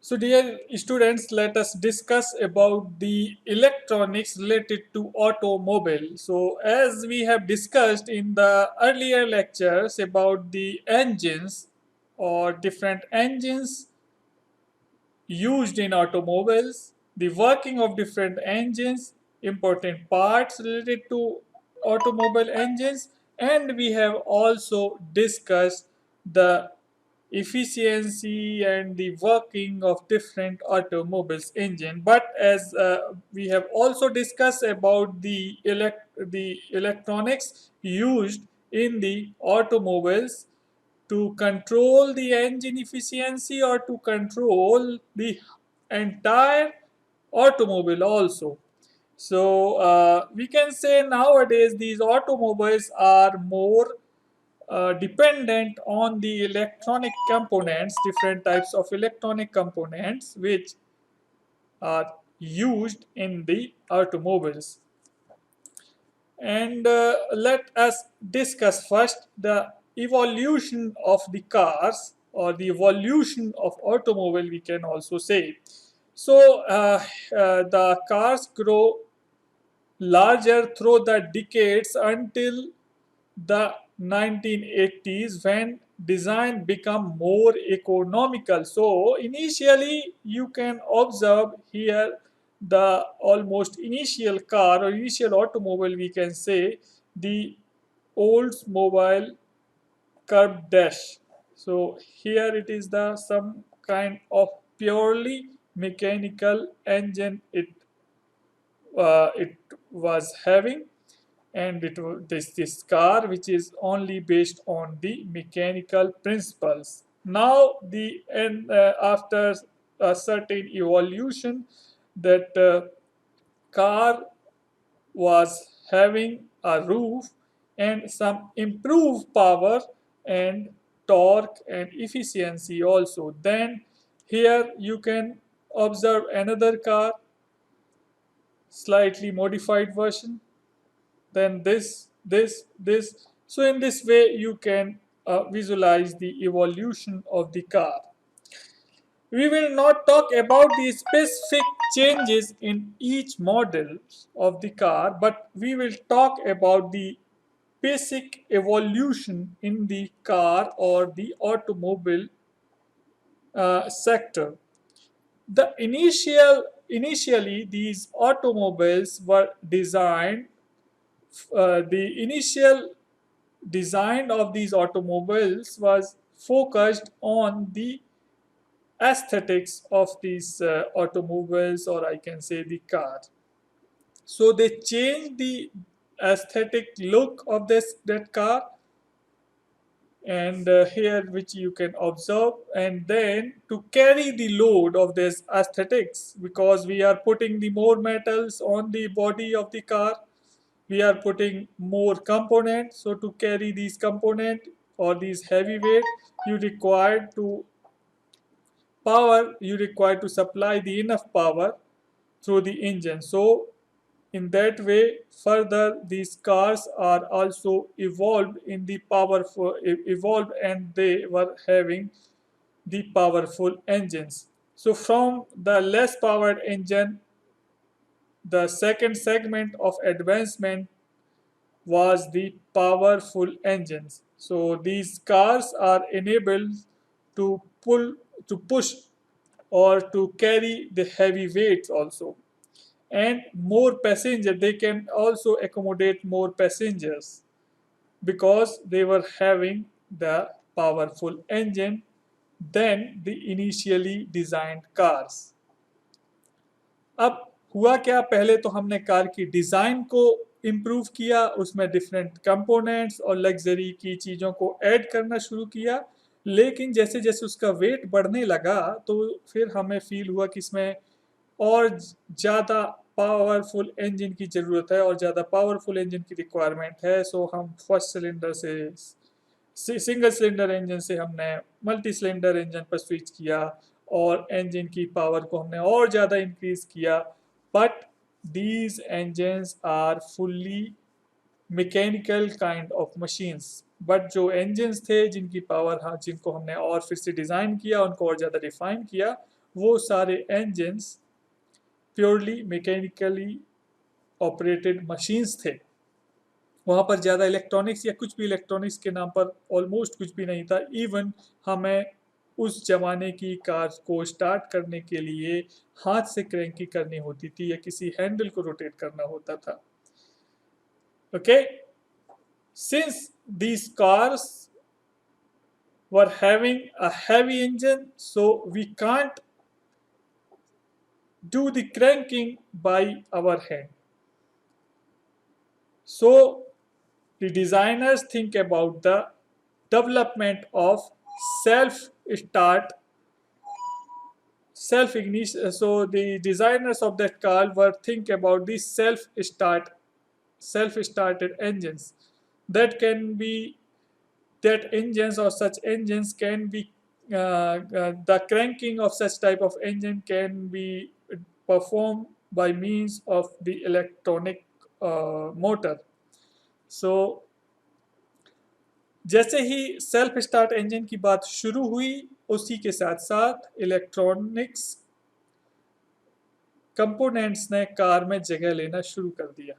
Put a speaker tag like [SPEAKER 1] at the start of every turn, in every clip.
[SPEAKER 1] So dear students, let us discuss about the electronics related to automobile. So as we have discussed in the earlier lectures about the engines or different engines used in automobiles, the working of different engines, important parts related to automobile engines, and we have also discussed the efficiency and the working of different automobiles engine. But as we have also discussed about the electronics used in the automobiles to control the engine efficiency or to control the entire automobile also. So we can say nowadays these automobiles are more dependent on the electronic components, different types of electronic components which are used in the automobiles. And let us discuss first the evolution of the cars or the evolution of automobile, we can also say. So the cars grow larger through the decades until the 1980s when design become more economical. So initially you can observe here the almost initial car or initial automobile, we can say the Oldsmobile curved dash. So here it is the some kind of purely mechanical engine it was having, and this car which is only based on the mechanical principles. Now the and after a certain evolution, that car was having a roof and some improved power and torque and efficiency also. Then here you can observe another car, slightly modified version, then this. So in this way you can visualize the evolution of the car. We will not talk about the specific changes in each model of the car, but we will talk about the basic evolution in the car or the automobile sector. Initially these automobiles were designed, the initial design of these automobiles was focused on the aesthetics of these automobiles, or I can say the car. So they changed the aesthetic look of this that car, and here which you can observe, and then to carry the load of this aesthetics, because we are putting the more metals on the body of the car, we are putting more components. So to carry these components or these heavy weight, you require to supply the enough power through the engine. So in that way further these cars are also evolved in the powerful evolved, and they were having the powerful engines. So from the less powered engine, the second segment of advancement was the powerful engines. So these cars are enabled to push or to carry the heavy weights also, and more passengers. They can also accommodate more passengers because they were having the powerful engine than the initially designed cars. अब हुआ क्या, पहले तो हमने car की design को improve किया, उसमें डिफरेंट कंपोनेंट्स और लग्जरी की चीज़ों को ऐड करना शुरू किया, लेकिन जैसे जैसे उसका वेट बढ़ने लगा तो फिर हमें फील हुआ कि इसमें और ज़्यादा पावरफुल इंजन की ज़रूरत है और ज़्यादा पावरफुल इंजन की रिक्वायरमेंट है। सो हम फर्स्ट सिलेंडर से सिंगल सिलेंडर इंजन से हमने मल्टी सिलेंडर इंजन पर स्विच किया और इंजन की पावर को हमने और ज़्यादा इंक्रीज किया। But these engines are fully mechanical kind of machines. But जो engines थे जिनकी पावर, हाँ, जिनको हमने और फिर से डिज़ाइन किया, उनको और ज़्यादा रिफाइन किया, वो सारे engines purely mechanically operated machines थे. वहाँ पर ज़्यादा इलेक्ट्रॉनिक्स या कुछ भी इलेक्ट्रॉनिक्स के नाम पर ऑलमोस्ट कुछ भी नहीं था. इवन हमें उस ज़माने की कार को स्टार्ट करने के लिए हाथ से क्रैंकी करनी होती थी या किसी हैंडल को रोटेट करना होता था. Okay, since these cars were having a heavy engine, so we can't do the cranking by our hand. So the designers think about the development of self start self ignition. So the designers of that car were think about the self started engines that can be that engines or such engines can be the cranking of such type of engine can be performed by means of the electronic motor. So जैसे ही self start engine की बात शुरू हुई, उसी के साथ साथ electronics components ने कार में जगह लेना शुरू कर दिया.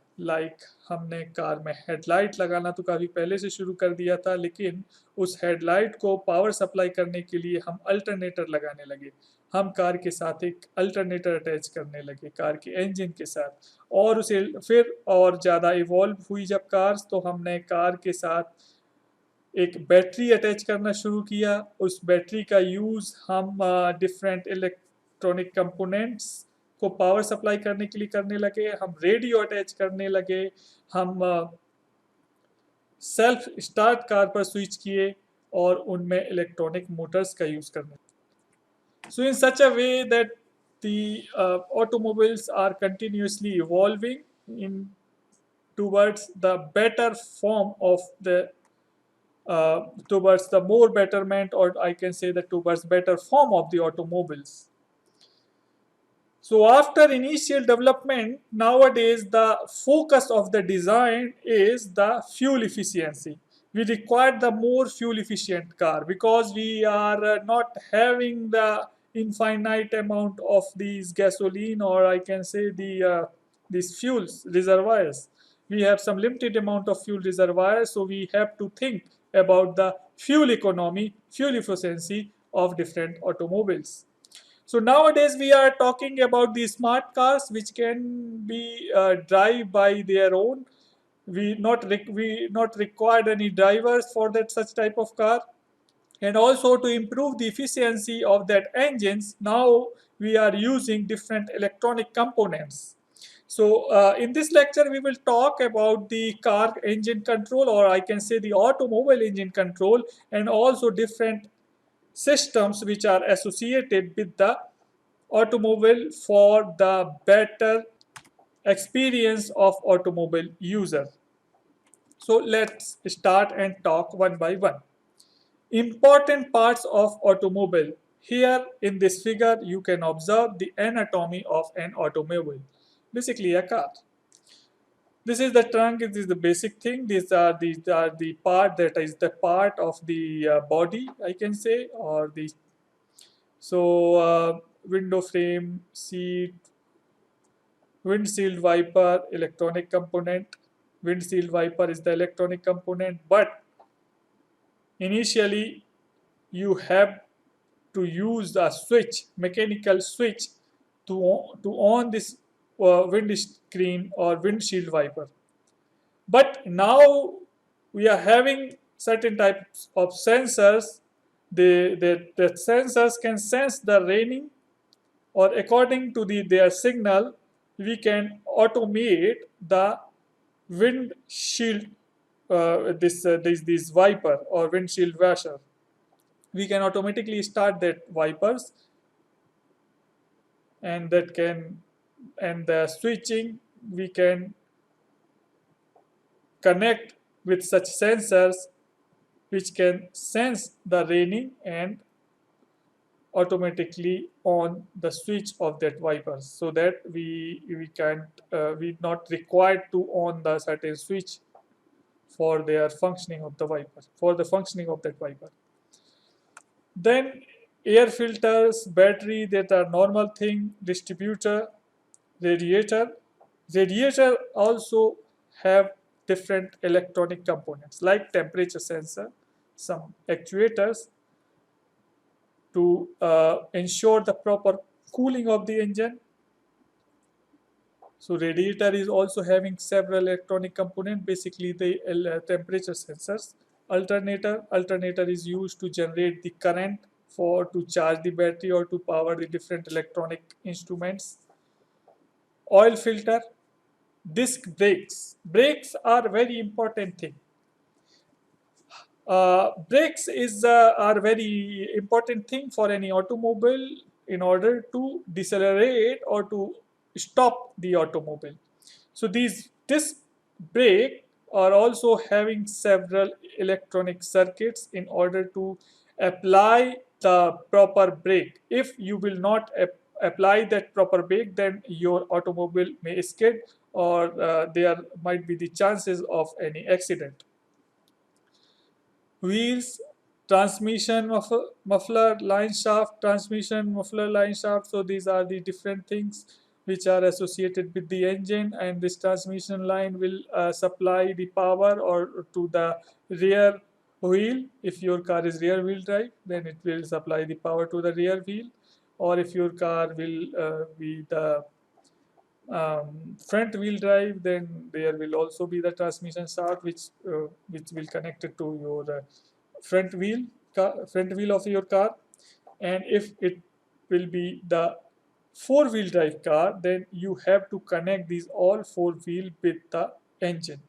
[SPEAKER 1] हमने कार में हेडलाइट लगाना तो काफ़ी पहले से शुरू कर दिया था, लेकिन उस हेडलाइट को पावर सप्लाई करने के लिए हम अल्टरनेटर लगाने लगे. हम कार के साथ एक अल्टरनेटर अटैच करने लगे कार के इंजन के साथ, और उसे फिर और ज़्यादा इवॉल्व हुई जब कार्स, तो हमने कार के साथ एक बैटरी अटैच करना शुरू किया. उस बैटरी का यूज़ हम डिफरेंट इलेक्ट्रॉनिक कंपोनेंट्स को पावर सप्लाई करने के लिए करने लगे. हम रेडियो अटैच करने लगे. हम सेल्फ स्टार्ट कार पर स्विच किए और उनमें इलेक्ट्रॉनिक मोटर्स का यूज़ करने. So in such a way that the automobiles are continuously evolving in towards the better form of the towards the more betterment, or I can say that towards better form of the automobiles. So after initial development, nowadays the focus of the design is the fuel efficiency. We require the more fuel efficient car because we are not having the infinite amount of these gasoline, or I can say these fuels reservoirs. We have some limited amount of fuel reservoirs, so we have to think about the fuel economy, fuel efficiency of different automobiles. So nowadays we are talking about the smart cars which can be drive by their own. We not required any drivers for that such type of car. And also to improve the efficiency of that engines, now we are using different electronic components. So in this lecture we will talk about the car engine control, or I can say the automobile engine control, and also different systems which are associated with the automobile for the better experience of automobile user. So let's start and talk one by one. Important parts of automobile. Here in this figure you can observe the anatomy of an automobile, basically a car. This is the trunk, this is the basic thing. These are the part that is the part of the body, I can say, or the window frame, seat, windshield wiper, electronic component. Windshield wiper is the electronic component, but initially you have to use a switch, mechanical switch, to on this windscreen or windshield wiper. But now we are having certain types of sensors. The sensors can sense the raining, or according to their signal, we can automate the windshield, this wiper or windshield washer. We can automatically start that wipers, and the switching we can connect with such sensors which can sense the raining and automatically on the switch of that wiper, so that we can't we not required to on the certain switch for their functioning of the wiper, for the functioning of that wiper. Then air filters, battery, that are normal thing, distributor, radiator. Radiator also have different electronic components like temperature sensor, some actuators to ensure the proper cooling of the engine. So radiator is also having several electronic components, basically the temperature sensors. Alternator is used to generate the current for to charge the battery or to power the different electronic instruments. Oil filter, disc brakes. Brakes are very important thing. Brakes is are very important thing for any automobile in order to decelerate or to stop the automobile. So these disc brake are also having several electronic circuits in order to apply the proper brake. If you will not apply that proper brake, then your automobile may skid or there might be the chances of any accident. Wheels, transmission muffler, line shaft, transmission muffler, line shaft. So these are the different things which are associated with the engine, and this transmission line will supply the power or to the rear wheel. If your car is rear wheel drive, then it will supply the power to the rear wheel, or if your car will be the front wheel drive, then there will also be the transmission shaft which will connect it to your front wheel front wheel of your car. And if it will be the four-wheel drive car, then you have to connect these all four wheel with the engine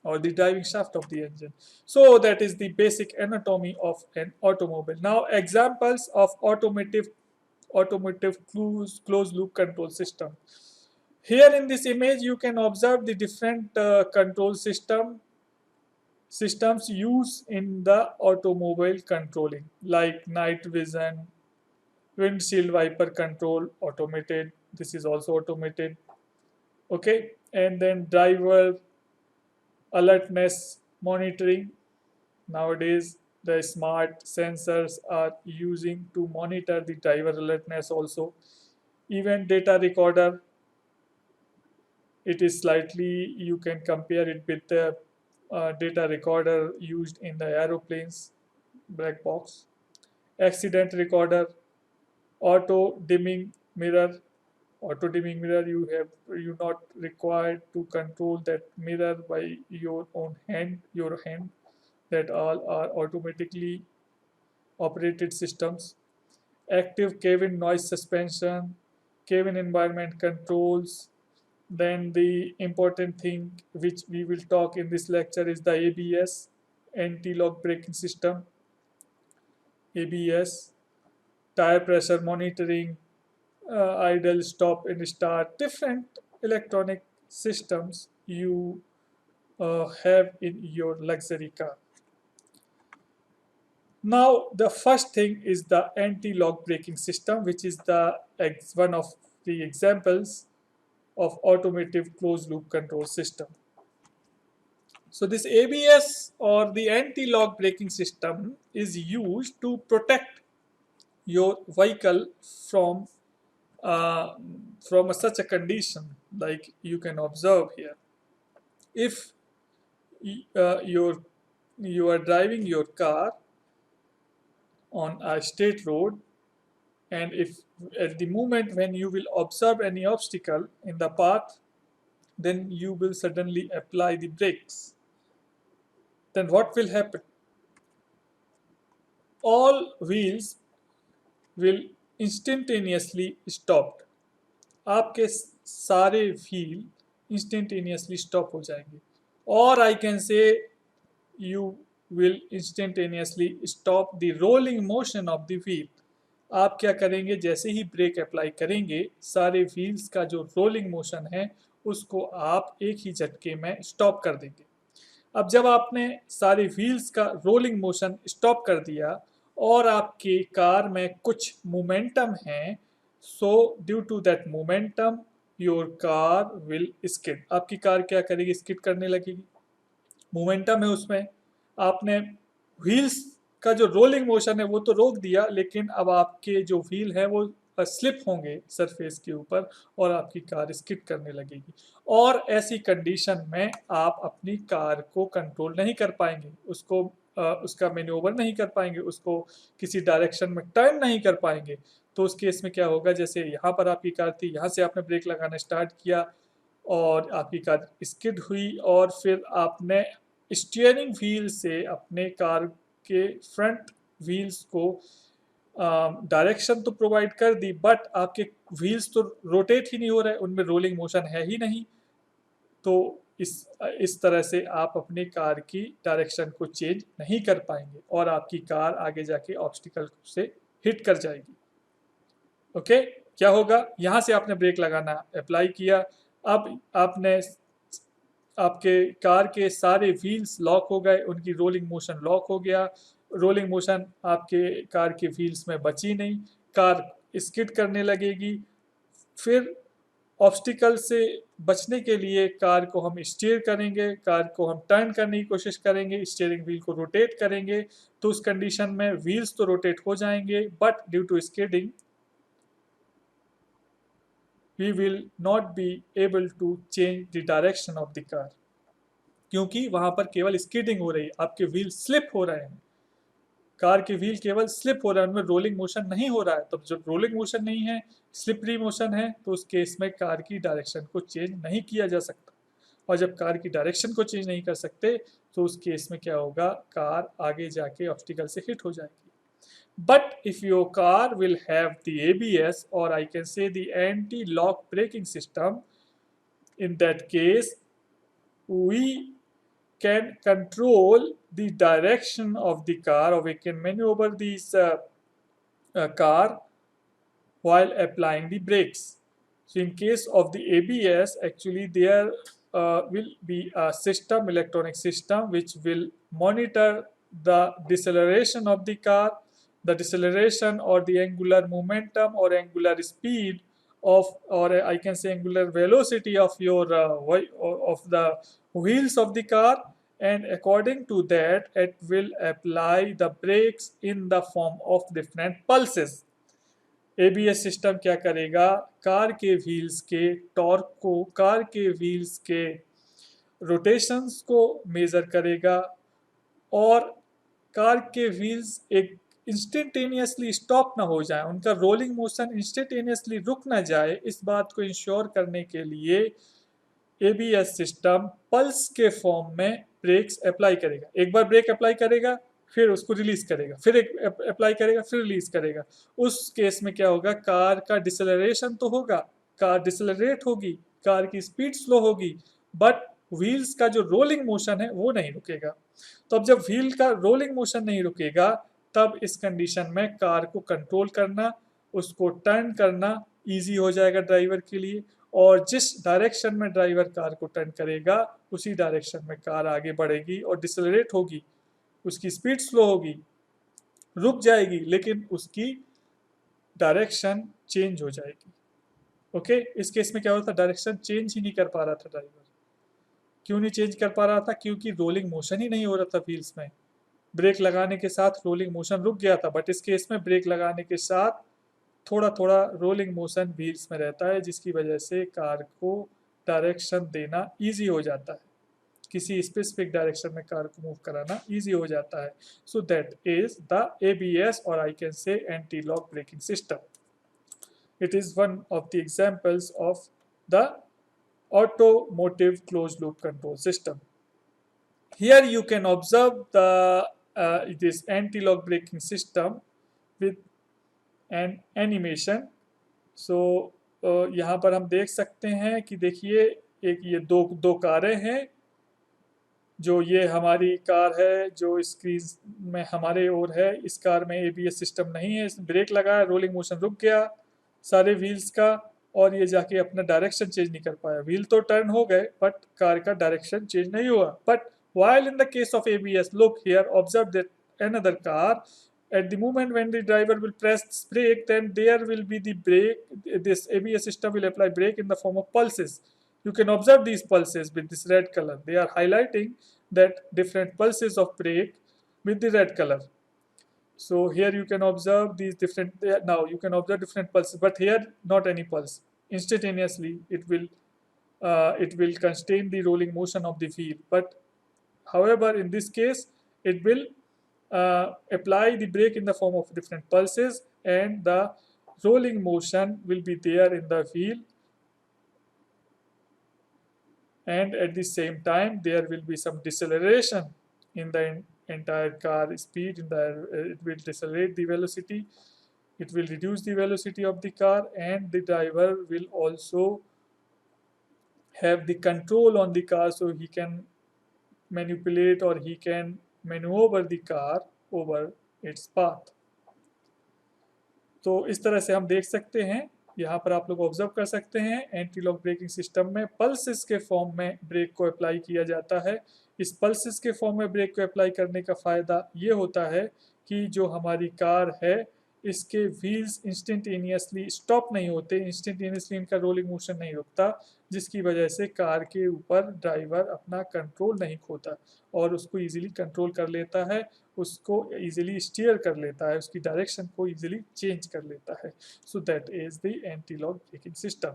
[SPEAKER 1] or the driving shaft of the engine. So that is the basic anatomy of an automobile. Now examples of automotive closed loop control system. Here in this image you can observe the different control systems used in the automobile controlling, like night vision, windshield wiper control, automated. This is also automated. Okay, and then driver alertness monitoring. Nowadays the smart sensors are using to monitor the driver alertness also. Event data recorder, it is slightly, you can compare it with the data recorder used in the aeroplanes black box. Accident recorder, auto dimming mirror. Auto dimming mirror, you not required to control that mirror by your own hand, that all are automatically operated systems. Active cabin noise suspension, cabin environment controls. Then the important thing which we will talk in this lecture is the ABS, anti-lock braking system. ABS, tire pressure monitoring, idle, stop and start, different electronic systems you have in your luxury car. Now the first thing is the anti-lock braking system, which is the one of the examples of automotive closed loop control system. So this ABS or the anti-lock braking system is used to protect your vehicle from uh, such a condition, like you can observe here. If you are driving your car on a state road, and if at the moment when you will observe any obstacle in the path, then you will suddenly apply the brakes, then what will happen? All wheels will instantaneously stopped. आपके सारे wheel instantaneously stop हो जाएंगे, or I can say you will instantaneously stop the rolling motion of the wheel. आप क्या करेंगे, जैसे ही break apply करेंगे सारे व्हील्स का जो रोलिंग मोशन है उसको आप एक ही झटके में स्टॉप कर देंगे. अब जब आपने सारे व्हील्स का रोलिंग मोशन स्टॉप कर दिया और आपकी कार में कुछ मोमेंटम है, so due to that momentum your car will skid. आपकी कार क्या करेगी, स्किड करने लगेगी. मोमेंटम है उसमें, आपने व्हील्स का जो रोलिंग मोशन है वो तो रोक दिया, लेकिन अब आपके जो व्हील है वो स्लिप होंगे सरफेस के ऊपर और आपकी कार स्किड करने लगेगी। और ऐसी कंडीशन में आप अपनी कार को कंट्रोल नहीं कर पाएंगे, उसको उसका मैन्योवर नहीं कर पाएंगे, उसको किसी डायरेक्शन में टर्न नहीं कर पाएंगे। तो उस केस में क्या होगा, जैसे यहाँ पर आपकी कार थी, यहाँ से आपने ब्रेक लगाना स्टार्ट किया और आपकी कार स्किड हुई, और फिर आपने स्टीयरिंग व्हील से अपने कार के फ्रंट व्हील्स को डायरेक्शन तो प्रोवाइड कर दी, बट आपके व्हील्स तो रोटेट ही नहीं हो रहे, उनमें रोलिंग मोशन है ही नहीं। तो इस तरह से आप अपनी कार की डायरेक्शन को चेंज नहीं कर पाएंगे और आपकी कार आगे जाके ऑब्स्टिकल से हिट कर जाएगी। ओके, क्या होगा, यहाँ से आपने ब्रेक लगाना अप्लाई किया, अब आपने आपके कार के सारे व्हील्स लॉक हो गए, उनकी रोलिंग मोशन लॉक हो गया, रोलिंग मोशन आपके कार के व्हील्स में बची नहीं, कार स्किड करने लगेगी। फिर ऑब्स्टिकल से बचने के लिए कार को हम स्टीयर करेंगे, कार को हम टर्न करने की कोशिश करेंगे, स्टीयरिंग व्हील को रोटेट करेंगे। तो उस कंडीशन में व्हील्स तो रोटेट हो जाएंगे, but due to skidding we will not be able to change the direction of the car, क्योंकि वहां पर केवल स्किडिंग हो रही है, आपके व्हील स्लिप हो रहे हैं, कार के व्हील केवल स्लिप हो रहा है, उनमें रोलिंग मोशन नहीं हो रहा है। तो जब रोलिंग मोशन नहीं है, स्लिपरी मोशन है, तो उस केस में कार की डायरेक्शन को चेंज नहीं किया जा सकता। और जब कार की डायरेक्शन को चेंज नहीं कर सकते, तो उस केस में क्या होगा, कार आगे जाके ऑब्स्टिकल से हिट हो जाएगी। But if your car will have the ABS, or I can say the anti-lock braking system, in that case we can control the direction of the car, or we can maneuver this car while applying the brakes. So in case of the ABS, actually there will be a system, electronic system, which will monitor the deceleration of the car, the deceleration or the angular momentum or angular speed of, or I can say angular velocity of your of the wheels of the car, and according to that it will apply the brakes in the form of different pulses. ABS system क्या करेगा, car के wheels के torque को, car के wheels के rotations को major करेगा, और कार के व्हील्स एक इंस्टेंटेनियसली स्टॉप ना हो जाए, उनका रोलिंग मोशन इंस्टेंटेनियसली रुक ना जाए, इस बात को इंश्योर करने के लिए एबीएस सिस्टम पल्स के फॉर्म में ब्रेक्स अप्लाई करेगा। एक बार ब्रेक अप्लाई करेगा, फिर उसको रिलीज करेगा, फिर एक अप्लाई करेगा, फिर रिलीज करेगा। उस केस में क्या होगा, कार का डिसेलरेशन तो होगा, कार डिसेलरेट होगी, कार की स्पीड स्लो होगी, बट व्हील्स का जो रोलिंग मोशन है वो नहीं रुकेगा। तो अब जब व्हील का रोलिंग मोशन नहीं रुकेगा, तब इस कंडीशन में कार को कंट्रोल करना, उसको टर्न करना ईजी हो जाएगा ड्राइवर के लिए, और जिस डायरेक्शन में ड्राइवर कार को टर्न करेगा उसी डायरेक्शन में कार आगे बढ़ेगी और डिसेलरेट होगी, उसकी स्पीड स्लो होगी, रुक जाएगी, लेकिन उसकी डायरेक्शन चेंज हो जाएगी। ओके, इस केस में क्या होता, डायरेक्शन चेंज ही नहीं कर पा रहा था ड्राइवर। क्यों नहीं चेंज कर पा रहा था, क्योंकि रोलिंग मोशन ही नहीं हो रहा था व्हील्स में। ब्रेक लगाने के साथ रोलिंग मोशन रुक गया था, बट इस केस में ब्रेक लगाने के साथ थोड़ा थोड़ा रोलिंग मोशन व्हील्स में रहता है, जिसकी वजह से कार को डायरेक्शन देना ईजी हो जाता है, किसी स्पेसिफिक डायरेक्शन में कार को मूव कराना ईजी हो जाता है। So that is the ABS, और I can say anti lock braking system. It is one of the examples of the automotive closed loop control system. Here you can observe the this anti-lock braking system with an animation. So यहाँ पर हम देख सकते हैं कि देखिए, एक ये दो कारें हैं, जो ये हमारी कार है जो स्क्रीन में हमारे ओर है, इस कार में एबीएस सिस्टम नहीं है, इसमें ब्रेक लगाया, रोलिंग मोशन रुक गया सारे व्हील्स का, और ये जाके अपना डायरेक्शन चेंज नहीं कर पाया। व्हील तो टर्न हो गए, बट कार का डायरेक्शन चेंज नहीं हुआ। But while in the case of ABS, look here, observe that another car, at the moment when the driver will press this brake, then there will be the brake, this ABS system will apply brake in the form of pulses. You can observe these pulses with this red color. They are highlighting that different pulses of brake with the red color. So here you can observe these different, now you can observe different pulses, but here not any pulse. Instantaneously it will constrain the rolling motion of the wheel. But however, in this case, it will apply the brake in the form of different pulses, and the rolling motion will be there in the wheel, and at the same time there will be some deceleration in the entire car speed. It will decelerate the velocity, it will reduce the velocity of the car, and the driver will also have the control on the car, so he can manipulate or he can maneuver the car over its path. तो इस तरह से हम देख सकते हैं, यहाँ पर आप लोग ऑब्जर्व कर सकते हैं, एंटी लॉक ब्रेकिंग सिस्टम में पल्सेस के फॉर्म में ब्रेक को अप्लाई किया जाता है। इस पल्सेस के फॉर्म में ब्रेक को अप्लाई करने का फ़ायदा ये होता है कि जो हमारी कार है, इसके व्हील्स इंस्टेंटेनियसली स्टॉप नहीं होते, इंस्टेंटेनियसली इनका रोलिंग मोशन नहीं रुकता, जिसकी वजह से कार के ऊपर ड्राइवर अपना कंट्रोल नहीं खोता और उसको इजीली कंट्रोल कर लेता है, उसको इजीली स्टीयर कर लेता है, उसकी डायरेक्शन को इजीली चेंज कर लेता है। So that is the anti lock braking system.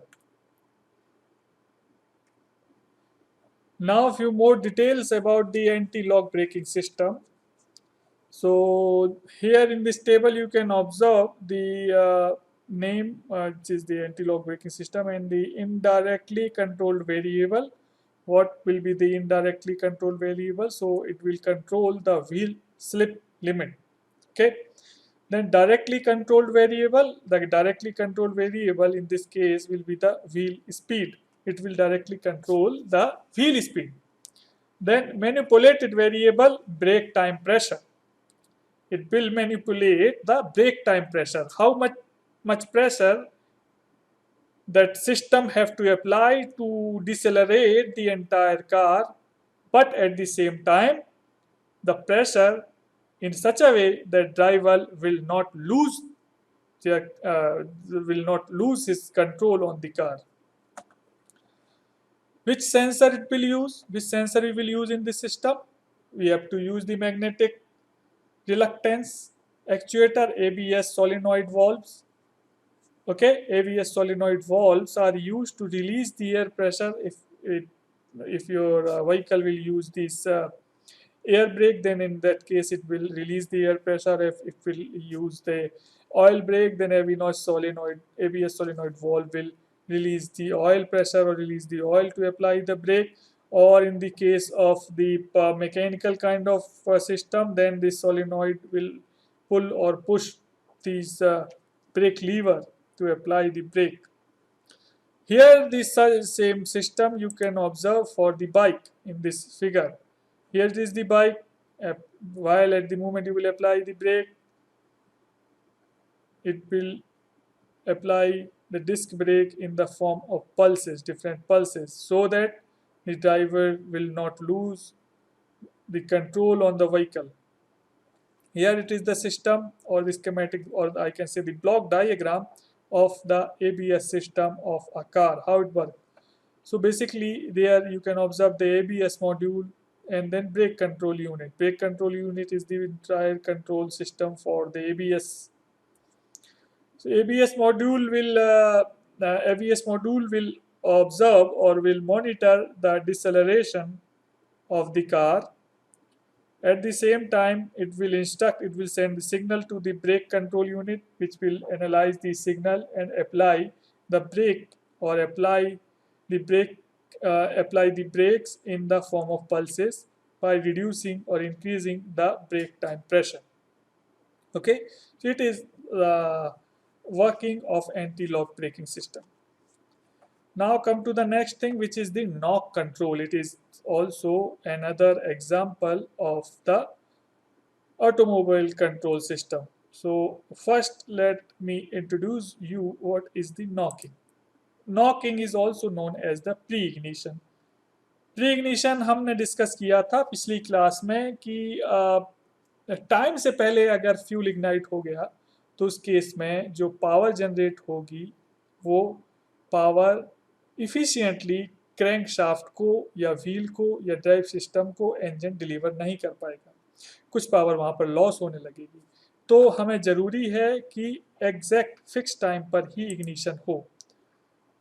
[SPEAKER 1] Now few more details about the anti-lock braking system. So here in this table you can observe the name, which is the anti-lock braking system, and the indirectly controlled variable. What will be the indirectly controlled variable? So it will control the wheel slip limit. Okay. Then directly controlled variable, the directly controlled variable in this case will be the wheel speed. It will directly control the wheel speed. Then manipulated variable, brake time pressure. It will manipulate the brake time pressure. How much pressure that system have to apply to decelerate the entire car, but at the same time the pressure in such a way that driver will not lose his control on the car. Which sensor it will use? Which sensor we will use in this system? We have to use the magnetic reluctance actuator, ABS solenoid valves. Okay, ABS solenoid valves are used to release the air pressure. If your vehicle will use this air brake, then in that case it will release the air pressure. If it will use the oil brake, then ABS solenoid valve will release the oil pressure or release the oil to apply the brake. Or in the case of the mechanical kind of system, then the solenoid will pull or push these brake lever to apply the brake. Here this same system you can observe for the bike in this figure. Here is the bike, while at the moment you will apply the brake, it will apply the disc brake in the form of pulses, different pulses, so that the driver will not lose the control on the vehicle. Here it is the system or the schematic, or I can say the block diagram of the ABS system of a car, how it works. So basically there you can observe the ABS module and then brake control unit. Brake control unit is the entire control system for the ABS. So ABS module will observe or will monitor the deceleration of the car. At the same time, it will send the signal to the brake control unit, which will analyze the signal and apply the brake or apply the brakes in the form of pulses by reducing or increasing the brake time pressure. Okay, so it is the working of anti-lock braking system. Now come to the next thing, which is the knock control. It is also another example of the automobile control system. So first let me introduce you what is the knocking. Knocking is also known as the pre-ignition. Pre-ignition हमने discuss किया था पिछली class में कि time से पहले अगर fuel ignite हो गया तो उस केस में जो पावर जनरेट होगी वो पावर इफ़िशियंटली क्रैंक शाफ्ट को या व्हील को या ड्राइव सिस्टम को इंजन डिलीवर नहीं कर पाएगा, कुछ पावर वहाँ पर लॉस होने लगेगी। तो हमें ज़रूरी है कि एग्जैक्ट फिक्स टाइम पर ही इग्निशन हो।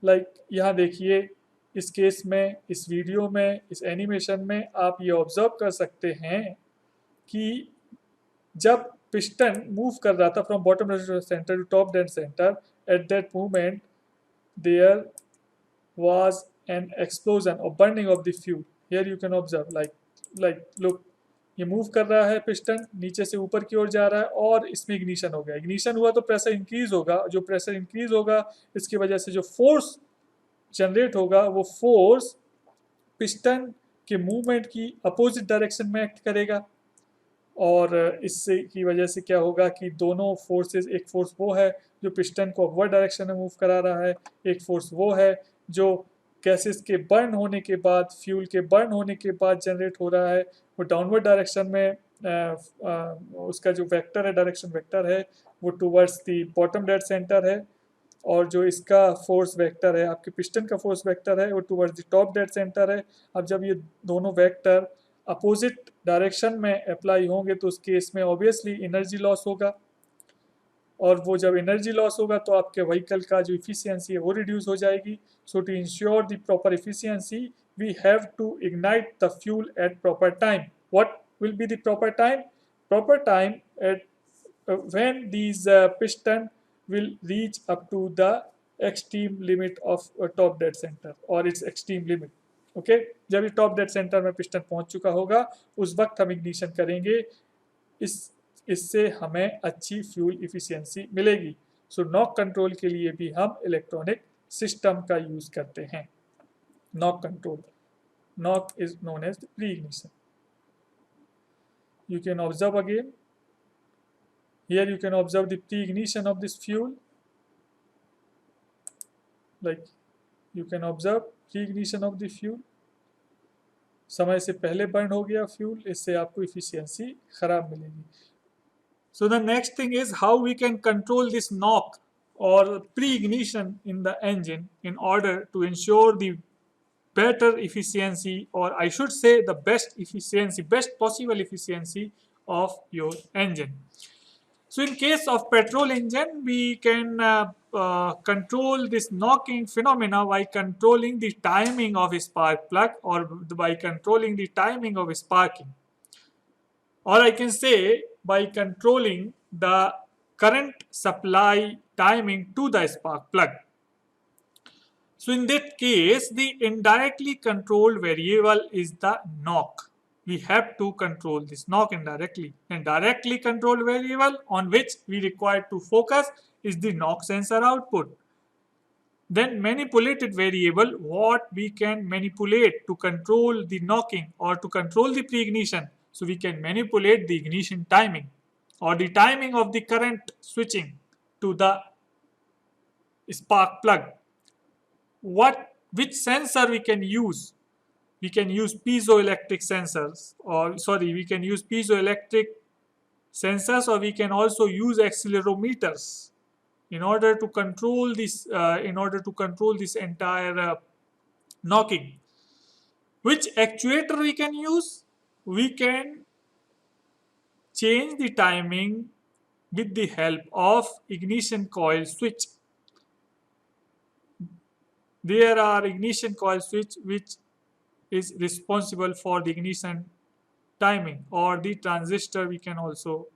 [SPEAKER 1] लाइक यहाँ देखिए, इस केस में, इस वीडियो में, इस एनिमेशन में आप ये ऑब्जर्व कर सकते हैं कि जब पिस्टन मूव कर रहा था from bottom dead centre to top dead centre, at that moment there was an explosion or burning of the fuel. Here you can observe like look, ये मूव कर रहा है पिस्टन, नीचे से ऊपर की ओर जा रहा है और इसमें इग्निशन हो गया। इग्निशन हुआ तो प्रेशर इंक्रीज होगा, जो प्रेशर इंक्रीज होगा इसकी वजह से जो फोर्स जनरेट होगा वो फोर्स पिस्टन के मूवमेंट की अपोजिट डायरेक्शन में एक्ट करेगा। और इससे की वजह से क्या होगा कि दोनों फोर्सेस, एक फोर्स वो है जो पिस्टन को अपवर्ड डायरेक्शन में मूव करा रहा है, एक फोर्स वो है जो गैसेस के बर्न होने के बाद, फ्यूल के बर्न होने के बाद जनरेट हो रहा है, वो डाउनवर्ड डायरेक्शन में उसका जो वेक्टर है, डायरेक्शन वेक्टर है, वो towards the bottom dead centre है। और जो इसका फोर्स वेक्टर है, आपके पिस्टन का फोर्स वेक्टर है, वो towards the top dead centre है। अब जब ये दोनों वेक्टर अपोजिट डायरेक्शन में अप्लाई होंगे तो उस केस में ऑब्वियसली एनर्जी लॉस होगा, और वो जब एनर्जी लॉस होगा तो आपके व्हीकल का जो इफिशियंसी है वो रिड्यूस हो जाएगी। So to ensure the proper efficiency we have to ignite the fuel at proper time. What will be the proper time? Proper time at when these piston will reach up to the extreme limit of top dead center or its extreme limit. Okay, जब ये top dead centre में piston पहुंच चुका होगा उस वक्त हम ignition करेंगे, इससे हमें अच्छी फ्यूल इफिशियंसी मिलेगी। सो नॉक कंट्रोल के लिए भी हम इलेक्ट्रॉनिक सिस्टम का यूज करते हैं। Knock control, knock is known as pre ignition. You can observe again. Here you can observe the pre-ignition of this fuel. Like you can observe pre-ignition of the fuel. समय से पहले burn हो गया fuel, इससे आपको efficiency खराब मिलेगी। So the next thing is how we can control this knock or pre-ignition in the engine in order to ensure the better efficiency, or I should say the best efficiency, best possible efficiency of your engine. So in case of petrol engine, we can control this knocking phenomena by controlling the timing of a spark plug or by controlling the timing of sparking. Or I can say by controlling the current supply timing to the spark plug. So in that case, the indirectly controlled variable is the knock. We have to control this knock indirectly. And directly controlled variable on which we require to focus is the knock sensor output. Then manipulated variable, what we can manipulate to control the knocking or to control the pre-ignition. So we can manipulate the ignition timing or the timing of the current switching to the spark plug. Which sensor we can use? We can use piezoelectric sensors, or sorry, we can use piezoelectric sensors, or we can also use accelerometers in order to control this. In order to control this entire knocking. Which actuator we can use? We can change the timing with the help of ignition coil switch. There are ignition coil switch which is responsible for the ignition timing, or the transistor we can also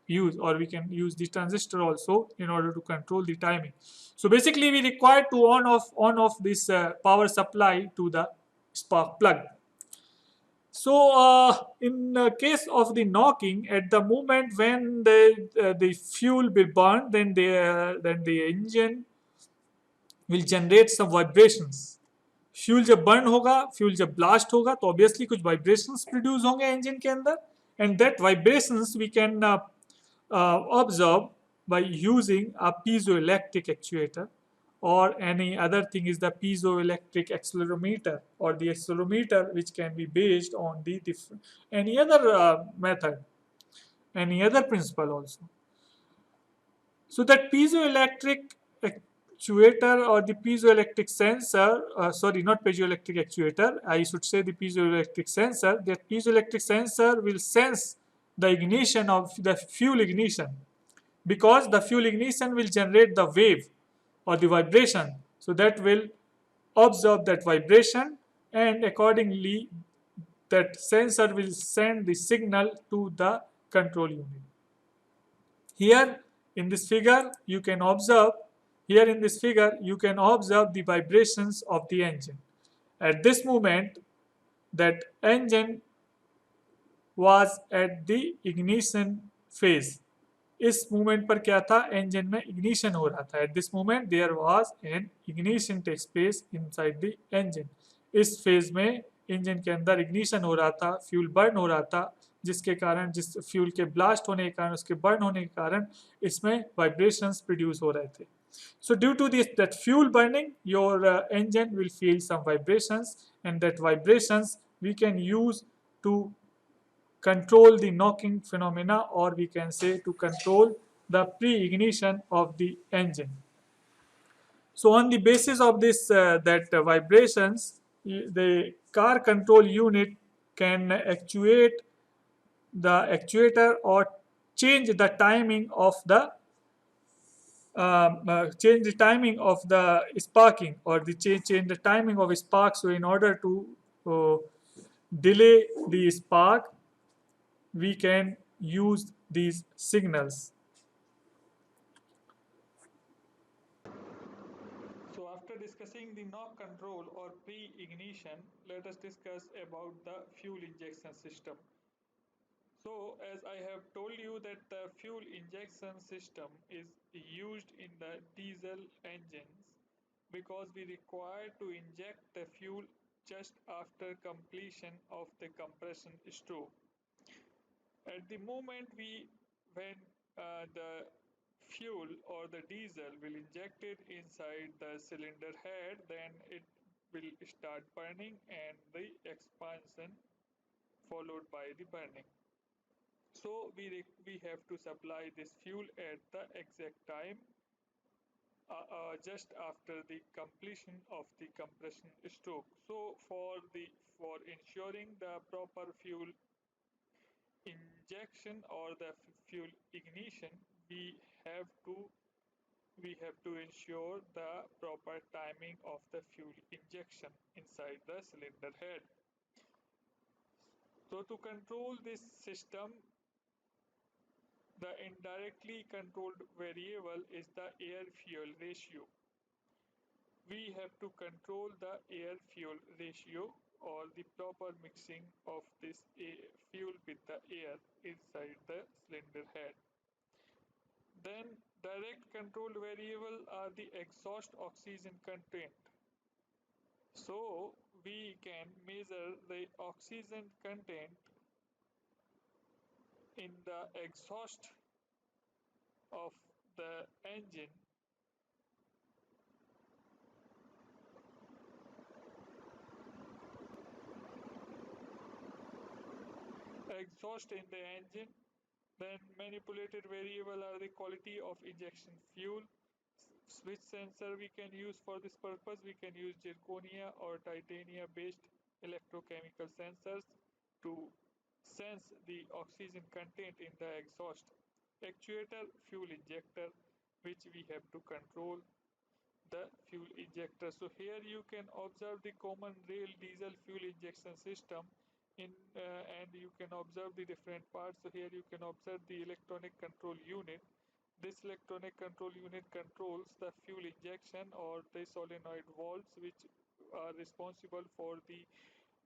[SPEAKER 1] use, or we can use the transistor also in order to control the timing. So basically we require to on off this power supply to the spark plug. So in case of the knocking, at the moment when the fuel will burn, then the engine will generate some vibrations. Fuel जब burn होगा, fuel जब blast होगा तो obviously कुछ vibrations produce होंगे engine के अंदर, and that vibrations we can observe by using a piezoelectric actuator, or any other thing is the piezoelectric accelerometer, or the accelerometer which can be based on the any other method, any other principle also. So that piezoelectric actuator or the piezoelectric sensor, sorry, not piezoelectric actuator, I should say the piezoelectric sensor. That piezoelectric sensor will sense the ignition of the fuel ignition, because the fuel ignition will generate the wave or the vibration, so that will observe that vibration, and accordingly that sensor will send the signal to the control unit. Here in this figure you can observe here in this figure you can observe the vibrations of the engine. At this moment, that engine was at the ignition phase. इस moment पर क्या था, engine में ignition हो रहा था. At this moment there was an ignition takes place inside the engine. इस phase में इंजन के अंदर इग्निशन हो रहा था, फ्यूल बर्न हो रहा था, जिसके कारण, जिस फ्यूल के ब्लास्ट होने के कारण, उसके बर्न होने के कारण इसमें वाइब्रेशंस प्रोड्यूस हो रहे थे. So due to this that fuel burning, your engine will feel some vibrations, and that vibrations we can use to control the knocking phenomena, or we can say to control the pre-ignition of the engine. So on the basis of this vibrations, the car control unit can actuate the actuator or change the timing of the sparking, or the change the timing of spark. So in order to uh, delay the spark, we can use these signals. So after discussing the knock control or pre-ignition, let us discuss about the fuel injection system. So as I have told you that the fuel injection system is used in the diesel engines because we require to inject the fuel just after completion of the compression stroke. At the moment when the fuel or the diesel will inject it inside the cylinder head, then it will start burning and the expansion followed by the burning. So we have to supply this fuel at the exact time just after the completion of the compression stroke. So for ensuring the proper fuel injection or the fuel ignition, have to we have to ensure the proper timing of the fuel injection inside the cylinder head. So to control this system, the indirectly controlled variable is the air-fuel ratio. We have to control the air-fuel ratio or the proper mixing of this fuel with the air inside the cylinder head. Then direct control variable are the exhaust oxygen content. So we can measure the oxygen content in the exhaust of the engine. Exhaust in the engine. Then manipulated variable are the quality of injection fuel. Which sensor we can use for this purpose? We can use zirconia or titanium based electrochemical sensors to sense the oxygen content in the exhaust. Actuator, fuel injector, which we have to control the fuel injector. So here you can observe the common rail diesel fuel injection system and you can observe the different parts. So here you can observe the electronic control unit. This electronic control unit controls the fuel injection or the solenoid valves, which are responsible for the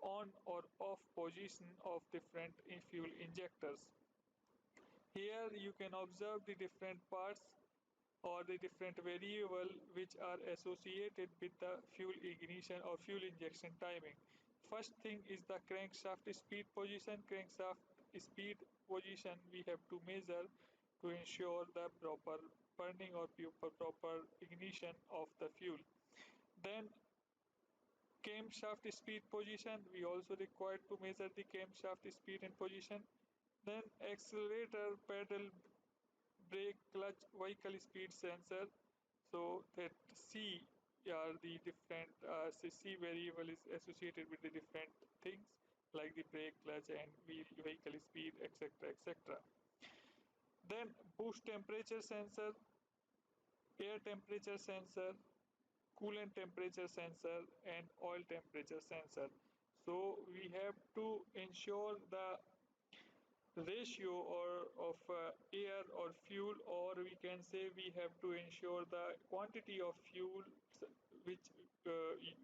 [SPEAKER 1] on or off position of different fuel injectors. Here you can observe the different parts or the different variable which are associated with the fuel ignition or fuel injection timing. First thing is the crankshaft speed position. Crankshaft speed position we have to measure to ensure the proper burning or proper ignition of the fuel. Then camshaft speed position, we also require to measure the camshaft speed and position. Then accelerator, pedal, brake, clutch, vehicle speed sensor. So that C are the different C variable is associated with the different things like the brake, clutch, and vehicle speed, etc. etc. Then boost temperature sensor, air temperature sensor, coolant temperature sensor, and oil temperature sensor. So we have to ensure the ratio of air or fuel, or we can say we have to ensure the quantity of fuel which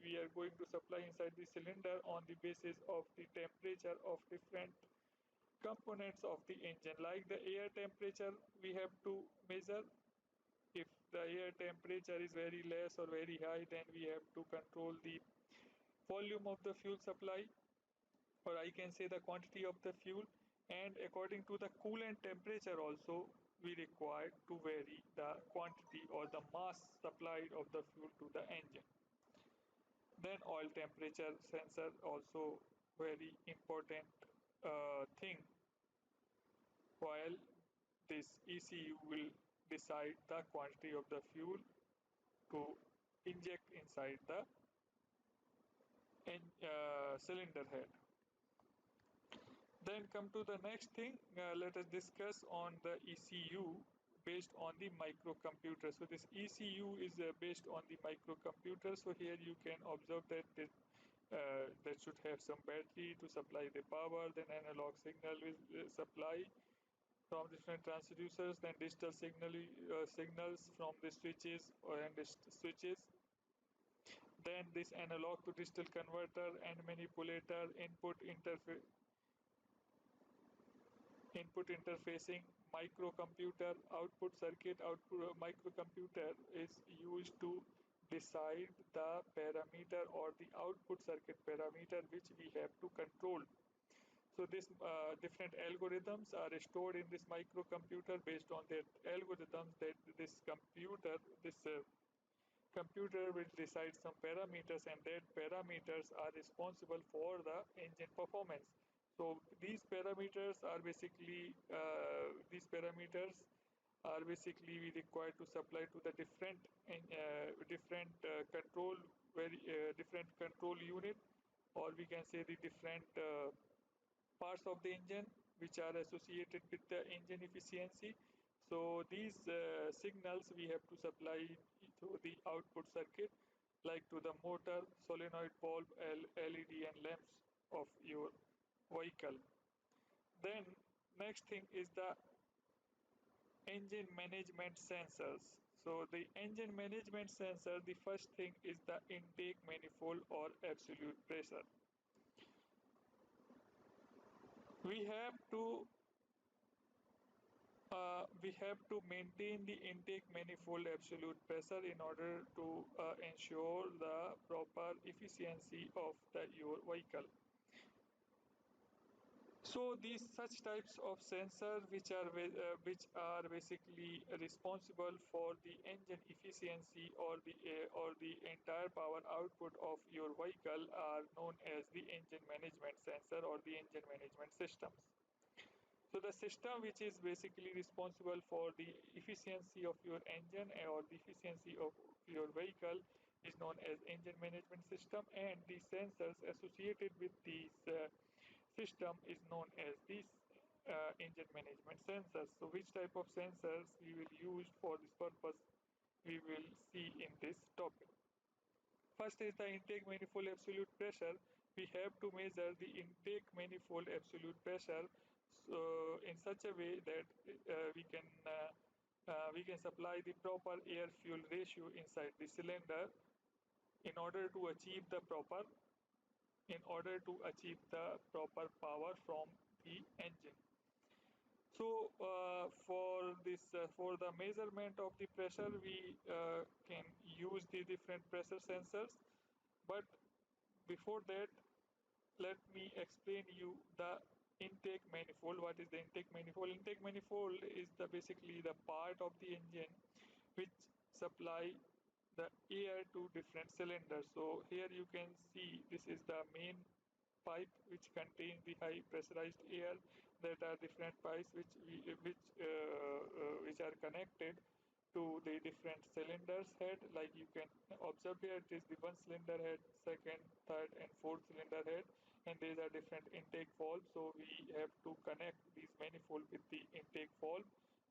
[SPEAKER 1] we are going to supply inside the cylinder on the basis of the temperature of different components of the engine. Like the air temperature we have to measure. If the air temperature is very less or very high, then we have to control the volume of the fuel supply, or I can say the quantity of the fuel. And according to the coolant temperature also, we require to vary the quantity or the mass supplied of the fuel to the engine. Then oil temperature sensor, also very important thing, while this ECU will decide the quantity of the fuel to inject inside the cylinder head. Then come to the next thing. Let us discuss on the ECU based on the microcomputer. So this ECU is based on the microcomputer. So here you can observe that that should have some battery to supply the power. Then analog signal will supply from different transducers. Then digital signals from the switches and switches. Then this analog to digital converter and manipulator input interfacing microcomputer output circuit. Output microcomputer is used to decide the parameter or the output circuit parameter which we have to control. So this different algorithms are stored in this microcomputer. Based on their algorithms, that this computer will decide some parameters, and that parameters are responsible for the engine performance. So these parameters are basically we require to supply to the different control, very different control unit, or we can say the different parts of the engine which are associated with the engine efficiency. So these signals we have to supply to the output circuit, like to the motor, solenoid bulb, LED and lamps of your vehicle. Then next thing is the engine management sensors. So the engine management sensor, the first thing is the intake manifold or absolute pressure. We have to maintain the intake manifold absolute pressure in order to ensure the proper efficiency of your vehicle. So these such types of sensors which are basically responsible for the engine efficiency or the entire power output of your vehicle are known as the engine management sensor or the engine management systems. So the system which is basically responsible for the efficiency of your engine or the efficiency of your vehicle is known as engine management system, and the sensors associated with this system is known as these engine management sensors. So which type of sensors we will use for this purpose we will see in this topic. First is the intake manifold absolute pressure. We have to measure the intake manifold absolute pressure so in such a way that we can supply the proper air fuel ratio inside the cylinder in order to achieve the proper power from the engine. So for the measurement of the pressure, we can use the different pressure sensors. But before that, let me explain you the intake manifold. What is the intake manifold? Intake manifold is basically the part of the engine which supply the air to different cylinders. So here you can see this is the main pipe which contains the high pressurized air. That are different pipes which are connected to the different cylinders head. Like you can observe here, it is the one cylinder head, second, third and fourth cylinder head, and these are different intake valves, so we have to connect these manifold with the intake valve.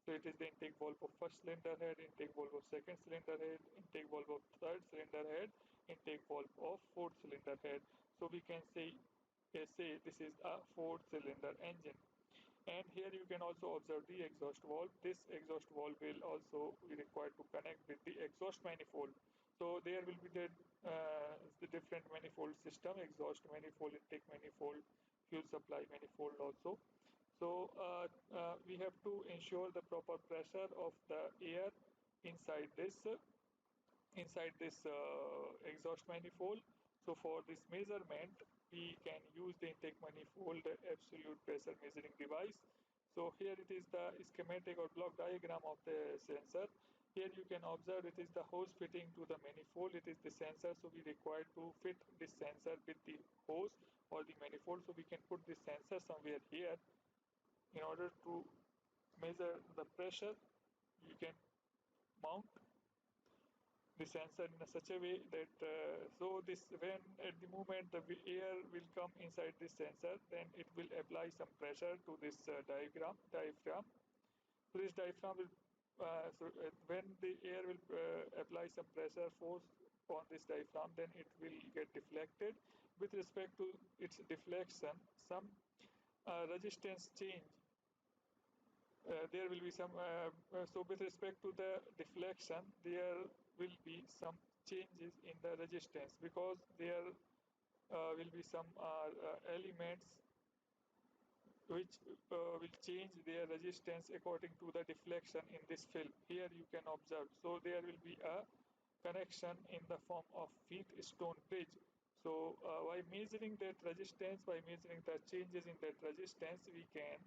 [SPEAKER 1] So it is the intake valve of first cylinder head, intake valve of second cylinder head, intake valve of third cylinder head, intake valve of fourth cylinder head. So we can say this is a four cylinder engine. And here you can also observe the exhaust valve. This exhaust valve will also be required to connect with the exhaust manifold. So there will be the different manifold system: exhaust manifold, intake manifold, fuel supply manifold also. So we have to ensure the proper pressure of the air inside this exhaust manifold. So for this measurement, we can use the intake manifold absolute pressure measuring device. So here it is the schematic or block diagram of the sensor. Here you can observe it is the hose fitting to the manifold. It is the sensor, so we require to fit this sensor with the hose or the manifold. So we can put this sensor somewhere here in order to measure the pressure. You can mount the sensor in such a way that so this when at the moment the air will come inside this sensor, then it will apply some pressure to this diaphragm. So this diaphragm will when the air will apply some pressure force on this diaphragm, then it will get deflected. With respect to its deflection, some resistance change there will be some so with respect to the deflection, there will be some changes in the resistance, because there will be some elements which will change their resistance according to the deflection in this film. Here you can observe, so there will be a connection in the form of Wheatstone bridge. So by measuring that resistance, by measuring the changes in that resistance, we can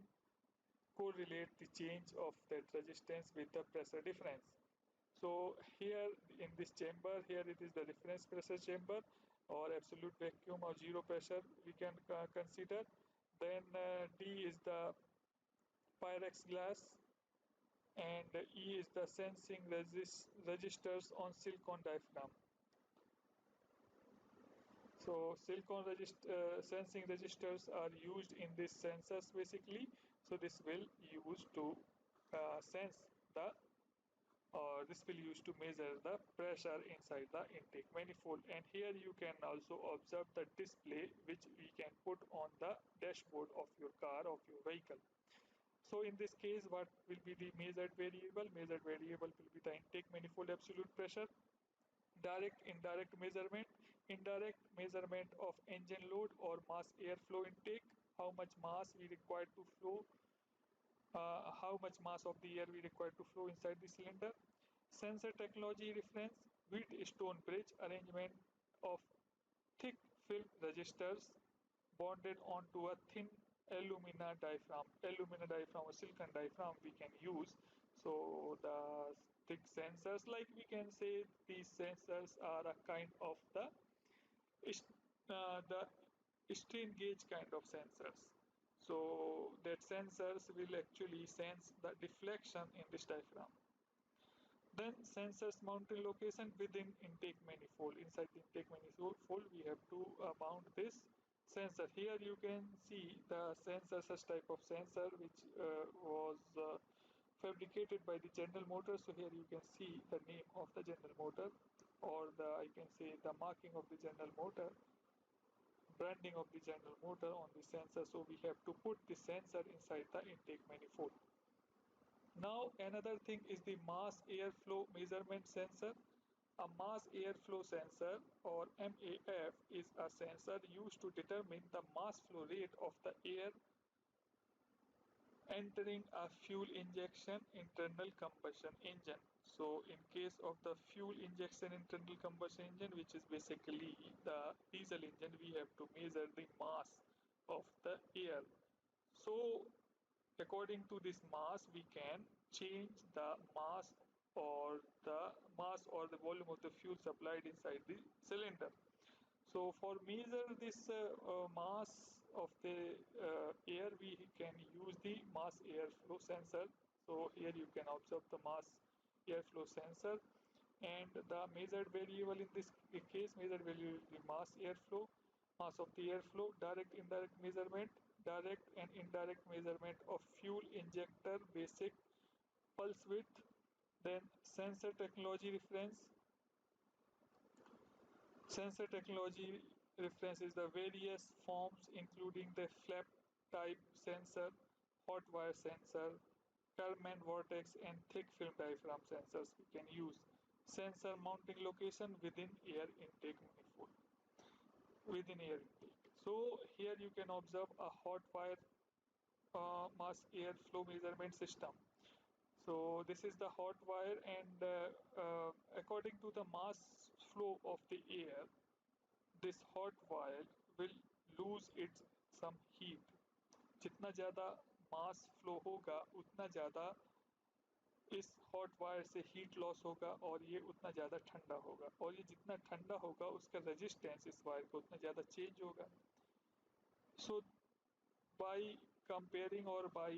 [SPEAKER 1] correlate the change of that resistance with the pressure difference. So here in this chamber, here it is the reference pressure chamber or absolute vacuum or zero pressure we can consider. Then D is the Pyrex glass, and E is the sensing registers on silicon diaphragm. So silicon sensing registers are used in these sensors basically. So this will use to sense the or this will use to measure the pressure inside the intake manifold. And here you can also observe the display which we can put on the dashboard of your car, of your vehicle. So in this case, what will be the measured variable? Measured variable will be the intake manifold absolute pressure. Direct, indirect measurement. Indirect measurement of engine load or mass airflow intake, how much mass we require to flow, how much mass of the air we require to flow inside the cylinder. Sensor technology reference: Wheatstone bridge, arrangement of thick film resistors bonded onto a thin alumina diaphragm. Alumina diaphragm or silicon diaphragm we can use. So the thick sensors, like we can say, these sensors are a kind of the strain gauge kind of sensors. So that sensors will actually sense the deflection in this diaphragm. Then sensors mounting location within intake manifold. Inside the intake manifold, we have to mount this sensor. Here you can see the sensor, such type of sensor which was fabricated by the General Motors. So here you can see the name of the General Motor, or the I can say the marking of the General Motor, branding of the General Motor on the sensor. So we have to put the sensor inside the intake manifold. Now another thing is the mass airflow measurement sensor. A mass airflow sensor, or MAF, is a sensor used to determine the mass flow rate of the air entering a fuel injection internal combustion engine. So in case of the fuel injection internal combustion engine, which is basically the diesel engine, we have to measure the mass of the air. So according to this mass, we can change the mass or the volume of the fuel supplied inside the cylinder. So for measure this mass of the air, we can use the mass airflow sensor. So here you can observe the mass airflow sensor, and the measured variable in this case, measured variable will be mass airflow. mass of the airflow, direct and indirect measurement of fuel injector basic pulse width, then sensor technology reference. Sensor technology reference is the various forms including the flap type sensor, hot wire sensor, Kalman vortex and thick film diaphragm sensors we can use. Sensor mounting location within air intake manifold. Within air intake. So here you can observe a hot wire mass airflow measurement system. So this is the hot wire and according to the mass flow of the air, this hot wire will lose its some heat. जितना ज़्यादा mass flow होगा उतना ज़्यादा इस hot wire से heat loss होगा और ये उतना ज़्यादा ठंडा होगा और ये जितना ठंडा होगा उसका रेजिस्टेंस इस वायर का उतना ज़्यादा चेंज होगा. So by comparing or by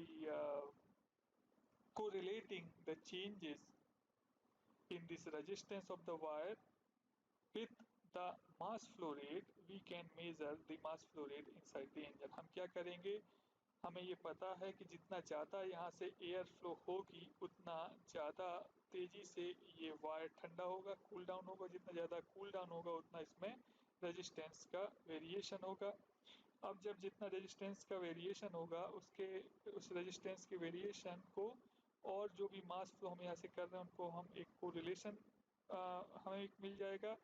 [SPEAKER 1] correlating the changes in this resistance of the wire with the mass flow rate, we can measure the mass flow rate inside the engine. हम क्या करेंगे, हमें ये पता है कि जितना ज़्यादा यहाँ से एयर फ्लो होगी उतना ज़्यादा तेज़ी से ये वायर ठंडा होगा, कूल डाउन होगा. जितना ज़्यादा कूल डाउन होगा उतना इसमें रेजिस्टेंस का वेरिएशन होगा. अब जब जितना रेजिस्टेंस का वेरिएशन होगा उसके उस रेजिस्टेंस के वेरिएशन को और जो भी मास फ्लो हम यहाँ से कर रहे हैं उनको हम एक कोरिलेशन हमें एक मिल जाएगा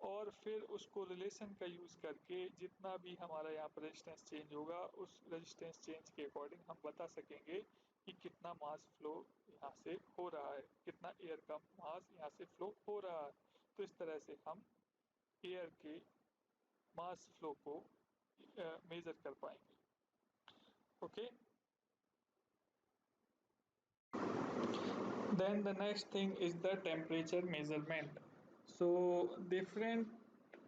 [SPEAKER 1] और फिर उस कोरिलेशन का यूज़ करके जितना भी हमारा यहाँ पर रेजिस्टेंस चेंज होगा उस रेजिस्टेंस चेंज के अकॉर्डिंग हम बता सकेंगे कि कितना मास फ्लो यहाँ से हो रहा है, कितना एयर का मास यहाँ से फ्लो हो रहा है. तो इस तरह से हम एयर के मास फ्लो को मेजर कर पाएंगे. Okay. Then the next thing is the temperature measurement. So different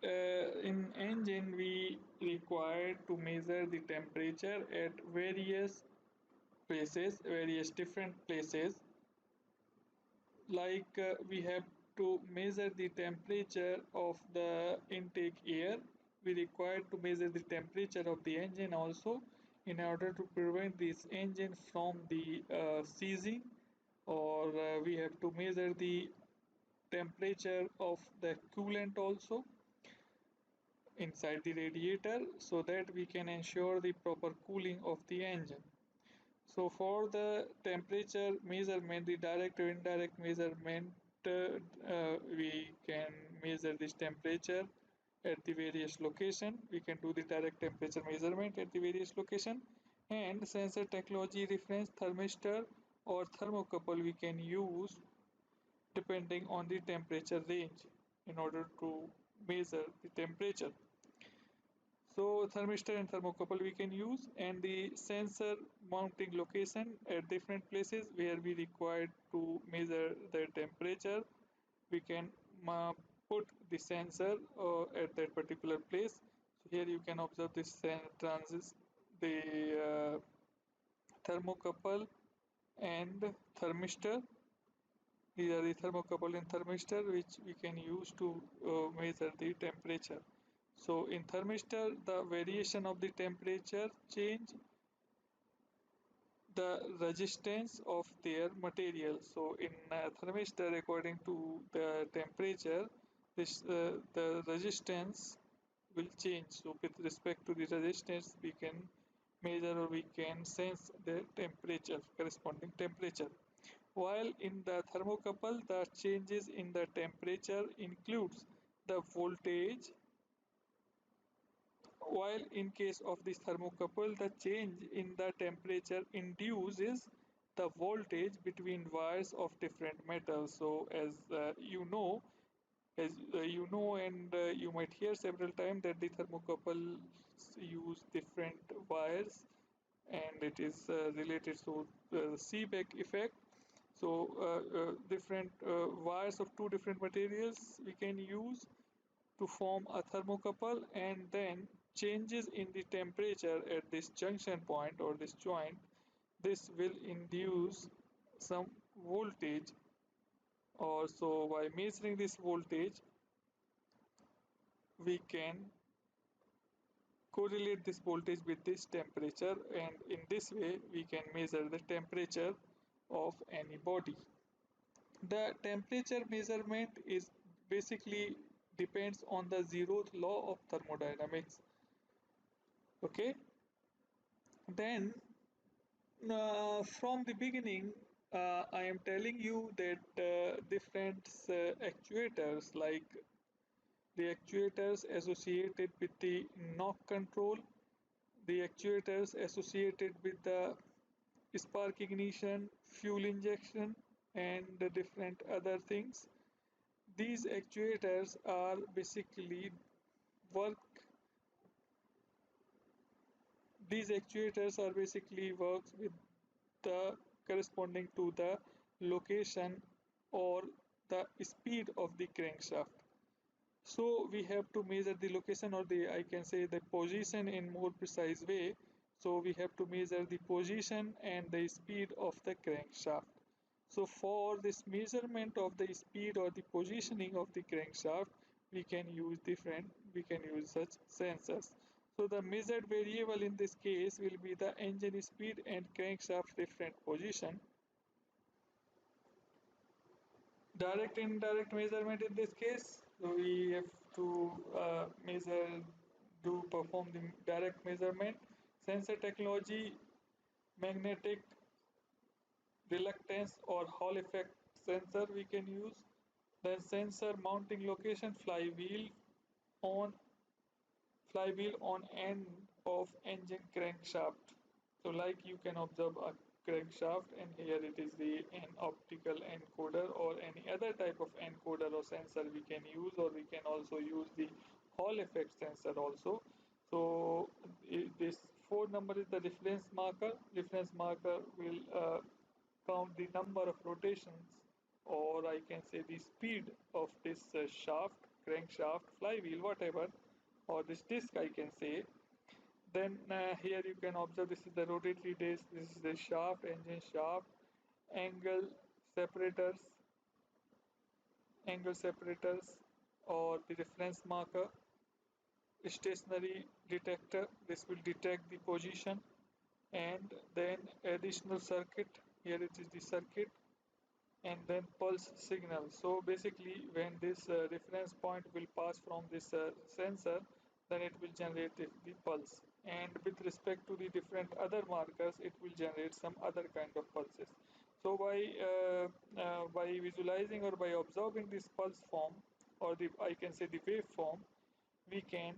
[SPEAKER 1] in engine we require to measure the temperature at various places, various different places. Like we have to measure the temperature of the intake air. We require to measure the temperature of the engine also in order to prevent this engine from the seizing, or we have to measure the temperature of the coolant also inside the radiator so that we can ensure the proper cooling of the engine. So for the temperature measurement, the direct or indirect measurement, we can measure this temperature at the various location. We can do the direct temperature measurement at the various location, and sensor technology reference thermistor or thermocouple we can use depending on the temperature range in order to measure the temperature. So thermistor and thermocouple we can use, and the sensor mounting location at different places where we require to measure the temperature. We can put the sensor at that particular place. So here you can observe this transist, the thermocouple and thermistor. These are the thermocouple and thermistor which we can use to measure the temperature. So in thermistor, the variation of the temperature change the resistance of their material. So in thermistor, according to the temperature, the resistance will change. So with respect to the resistance, we can measure or we can sense the temperature, corresponding temperature. While in the thermocouple, the changes in the temperature includes the voltage, while in case of this thermocouple, the change in the temperature induces the voltage between wires of different metals. So as you know and you might hear several times that the thermocouples use different wires and it is related to the Seebeck effect. So different wires of two different materials we can use to form a thermocouple, and then changes in the temperature at this junction point or this joint, this will induce some voltage, or so by measuring this voltage we can correlate this voltage with this temperature, and in this way we can measure the temperature of any body. The temperature measurement is basically depends on the zeroth law of thermodynamics. Okay, then from the beginning, I am telling you that different actuators, like the actuators associated with the knock control, the actuators associated with the spark ignition, fuel injection, and the different other things. These actuators are basically work. These actuators are basically works with the corresponding to the location or the speed of the crankshaft. So we have to measure the location, or the, I can say, the position in more precise way. So we have to measure the position and the speed of the crankshaft. So for this measurement of the speed or the positioning of the crankshaft, we can use such sensors. So the measured variable in this case will be the engine speed and crankshaft different position. Direct and indirect measurement in this case, so we have to measure, do perform the direct measurement. Sensor technology, magnetic reluctance or Hall effect sensor we can use. Then sensor mounting location, on flywheel on end of engine crankshaft. So like you can observe a crankshaft, and here it is the an optical encoder or any other type of encoder or sensor we can use, or we can also use the Hall effect sensor also. So this 4 number is the reference marker. Reference marker will count the number of rotations, or I can say the speed of this shaft, crankshaft, flywheel, whatever, or this disc I can say. Then here you can observe this is the rotatory disc, this is the shaft, engine shaft, angle separators, angle separators, or the reference marker, stationary detector, this will detect the position, and then additional circuit, here it is the circuit, and then pulse signal. So basically when this reference point will pass from this sensor, then it will generate the pulse, and with respect to the different other markers it will generate some other kind of pulses. So by visualizing or by observing this pulse form, or the, I can say, the waveform, we can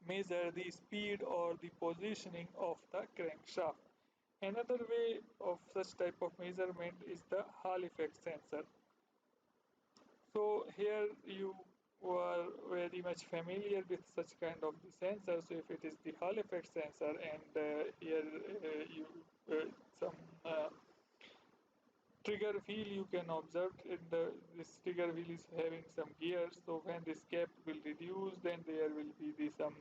[SPEAKER 1] measure the speed or the positioning of the crankshaft. Another way of such type of measurement is the Hall effect sensor. So here you are very much familiar with such kind of the sensor. So if it is the Hall effect sensor, and here you some trigger wheel you can observe, in the this trigger wheel is having some gears. So when this gap will reduce, then there will be the some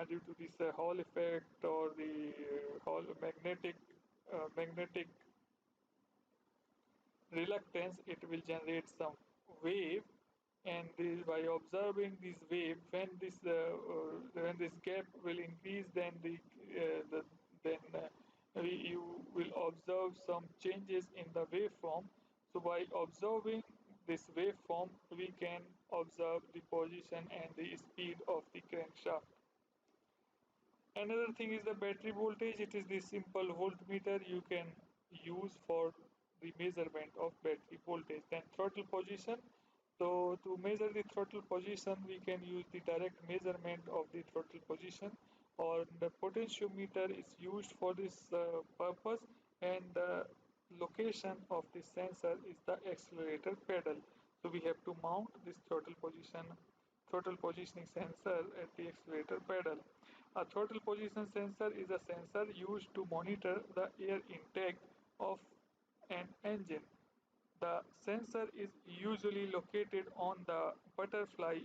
[SPEAKER 1] due to this Hall effect or the Hall magnetic reluctance, it will generate some wave, and this, by observing this wave, when this gap will increase, then you will observe some changes in the waveform. So by observing this waveform, we can observe the position and the speed of the crankshaft. Another thing is the battery voltage. It is the simple voltmeter you can use for the measurement of battery voltage. Then throttle position. So to measure the throttle position, we can use the direct measurement of the throttle position, or the potentiometer is used for this purpose, and the location of the sensor is the accelerator pedal. So we have to mount this throttle positioning sensor at the accelerator pedal. A throttle position sensor is a sensor used to monitor the air intake of an engine. The sensor is usually located on the butterfly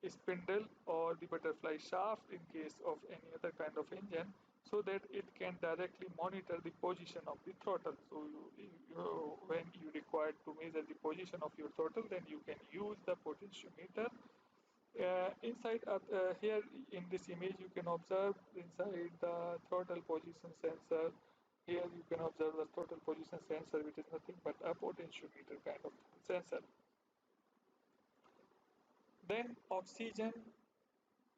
[SPEAKER 1] spindle or the butterfly shaft in case of any other kind of engine, so that it can directly monitor the position of the throttle. So when you require to measure the position of your throttle, then you can use the potentiometer, Inside here in this image, you can observe inside the throttle position sensor. Here you can observe the throttle position sensor, which is nothing but a potentiometer kind of sensor. Then oxygen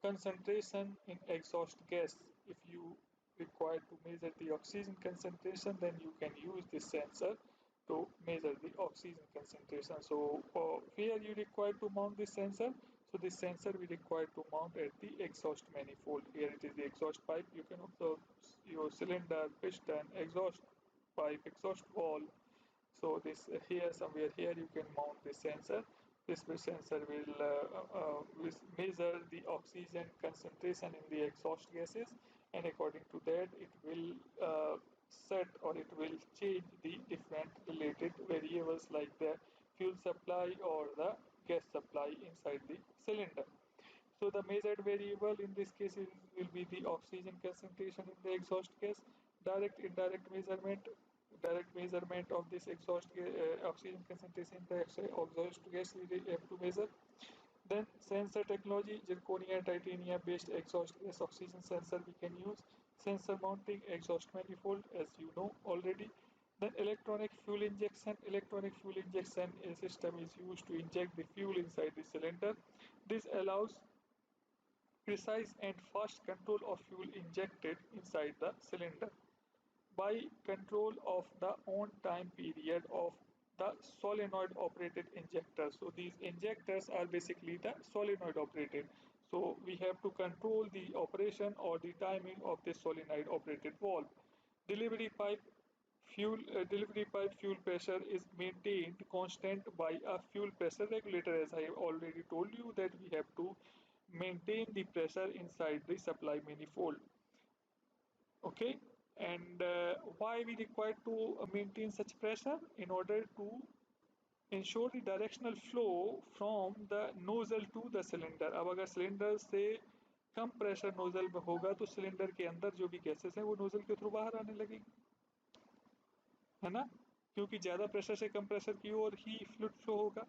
[SPEAKER 1] concentration in exhaust gas. If you require to measure the oxygen concentration, then you can use this sensor to measure the oxygen concentration. So here you require to mount this sensor. So this sensor we require to mount at the exhaust manifold. Here it is the exhaust pipe. You can observe your cylinder, piston, exhaust pipe, exhaust valve. So this here somewhere here you can mount this sensor. This sensor will measure the oxygen concentration in the exhaust gases, and according to that it will set or it will change the different related variables like the fuel supply or the gas supply inside the cylinder. So the measured variable in this case will be the oxygen concentration in the exhaust gas. Indirect measurement, direct measurement of this oxygen concentration in the exhaust gas we have to measure. Then sensor technology, zirconia, titanium based exhaust gas oxygen sensor we can use. Sensor mounting, exhaust manifold, as you know already. Then electronic fuel injection. Electronic fuel injection system is used to inject the fuel inside the cylinder. This allows precise and fast control of fuel injected inside the cylinder by control of the on-time period of the solenoid operated injectors. So these injectors are basically the solenoid operated. So we have to control the operation or the timing of the solenoid operated valve. Delivery pipe fuel pressure is maintained constant by a fuel pressure regulator. As I have already told you that we have to maintain the pressure inside the supply manifold. Okay, and why we require to maintain such pressure? In order to ensure the directional flow from the nozzle to the cylinder. अब अगर cylinder से कम pressure nozzle में होगा तो cylinder के अंदर जो भी गैसेस हैं वो नोजल के थ्रू बाहर आने लगेगी, है ना? क्योंकि ज़्यादा प्रेशर से कम प्रेशर की ओर ही फ्लूइड फ्लो होगा,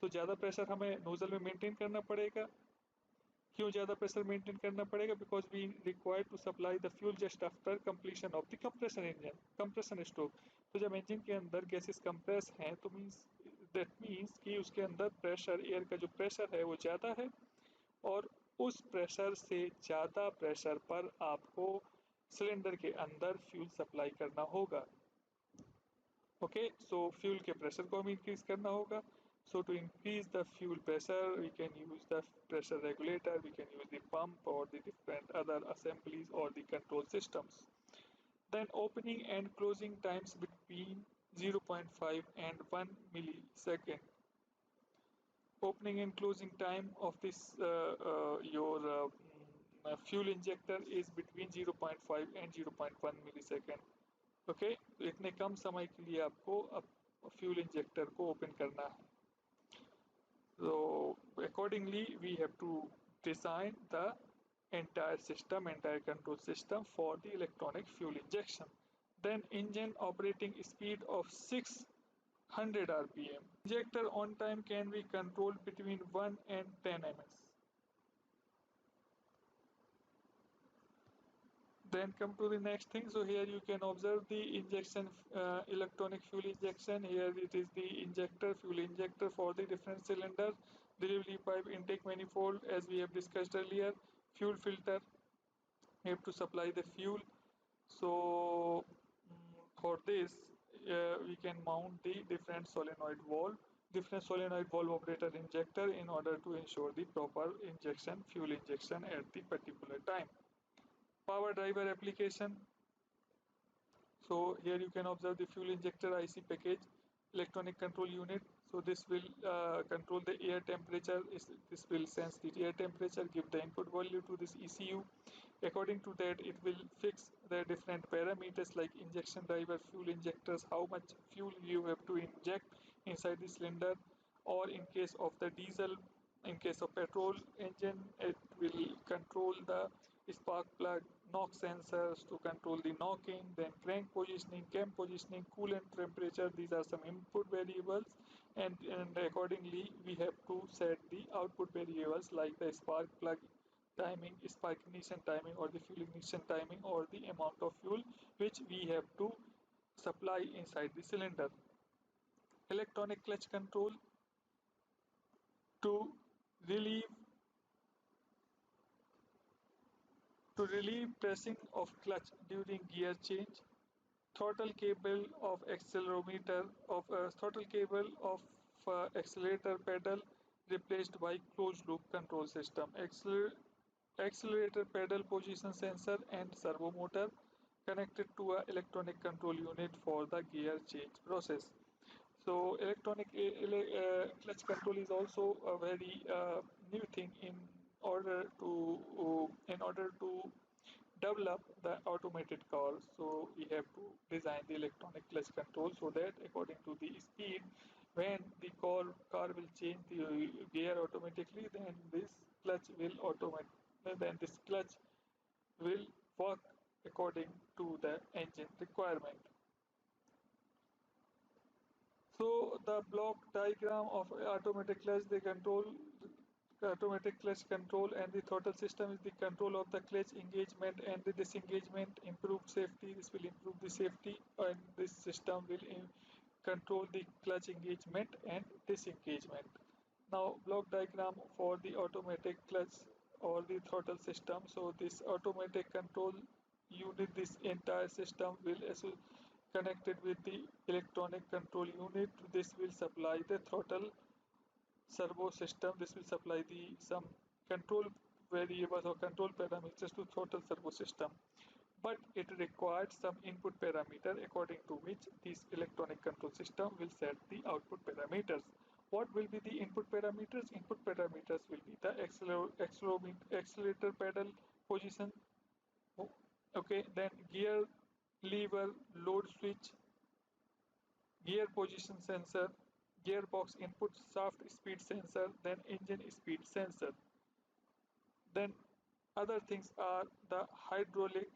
[SPEAKER 1] तो ज़्यादा प्रेशर हमें नोजल में मेंटेन करना पड़ेगा। क्यों ज़्यादा प्रेशर मेंटेन करना पड़ेगा? Because we require to supply the fuel just after completion of the compression engine compression stroke. तो जब इंजन के अंदर गैसेस कंप्रेस हैं तो मीन्स कि उसके अंदर प्रेशर, एयर का जो प्रेशर है वो ज़्यादा है, और उस प्रेशर से ज़्यादा प्रेशर पर आपको सिलेंडर के अंदर फ्यूल सप्लाई करना होगा। ओके, सो फ्यूल के प्रेशर को हमें इंक्रीज करना होगा। So to increase the fuel pressure, we can use the pressure regulator, we can use the pump or the different other assemblies or the control systems. Then opening and closing times between 0.5 and 1 millisecond. Opening and closing time of this your fuel injector is between 0.5 and 0.1 millisecond. Okay, तो इतने कम समय के लिए आपको fuel injector को open करना है। So accordingly, we have to design the entire control system for the electronic fuel injection. Then engine operating speed of 600 rpm. Injector on time can be controlled between 1 and 10 ms. Then come to the next thing. So here you can observe the injection, electronic fuel injection. Here it is the injector, fuel injector for the different cylinder, delivery pipe, intake manifold, as we have discussed earlier, fuel filter. We have to supply the fuel. So for this, we can mount the different solenoid valve operator injector in order to ensure the proper injection, fuel injection at the particular time. Power driver application. So here you can observe the fuel injector IC package, electronic control unit. So this will control the air temperature. This will sense the air temperature, give the input value to this ECU. According to that, it will fix the different parameters like injection driver, fuel injectors, how much fuel you have to inject inside the cylinder, or in case of the diesel, in case of petrol engine, it will control the spark plug, knock sensors to control the knocking, then crank positioning, cam positioning, coolant temperature. These are some input variables and accordingly we have to set the output variables like the spark plug timing, spark ignition timing, or the fuel ignition timing, or the amount of fuel which we have to supply inside the cylinder. Electronic clutch control to relieve relieve pressing of clutch during gear change. Throttle cable of accelerometer of throttle cable of accelerator pedal replaced by closed loop control system. Accelerator pedal position sensor and servo motor connected to a electronic control unit for the gear change process. So electronic clutch control is also a very new thing in order to develop the automated car. So we have to design the electronic clutch control so that according to the speed, when the car will change the gear automatically, then this clutch will work according to the engine requirement. So the block diagram of automatic clutch control and the throttle system is the control of the clutch engagement and the disengagement, improve safety. This will improve the safety, and this system will control the clutch engagement and disengagement. Now block diagram for the automatic clutch or the throttle system. So this automatic control unit, this entire system will connected with the electronic control unit. This will supply the throttle servo system. This will supply the some control variables or control parameters to throttle servo system, but it required some input parameter according to which this electronic control system will set the output parameters. What will be the input parameters? Input parameters will be the accelerator pedal position, okay, then gear lever load switch, gear position sensor, gearbox input shaft speed sensor, then engine speed sensor. Then other things are the hydraulic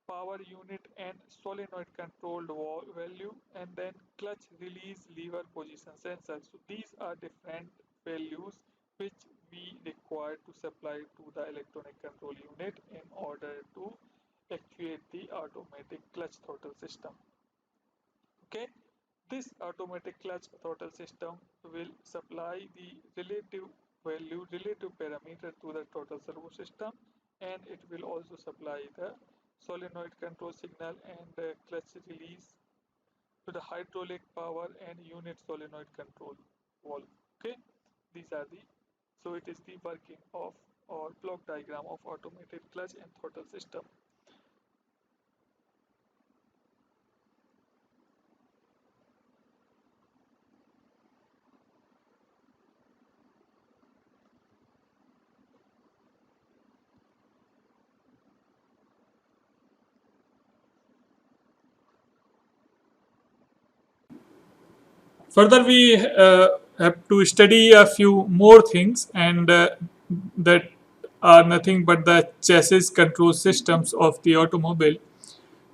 [SPEAKER 1] power unit and solenoid controlled value, and then clutch release lever position sensor. So these are different values which we require to supply to the electronic control unit in order to actuate the automatic clutch throttle system. Okay, this automatic clutch throttle system will supply the relative parameter to the throttle servo system, and it will also supply the solenoid control signal and clutch release to the hydraulic power and unit solenoid control valve. Okay, these are the so it is the working of or block diagram of automated clutch and throttle system. Further, we have to study a few more things, and that are nothing but the chassis control systems of the automobile.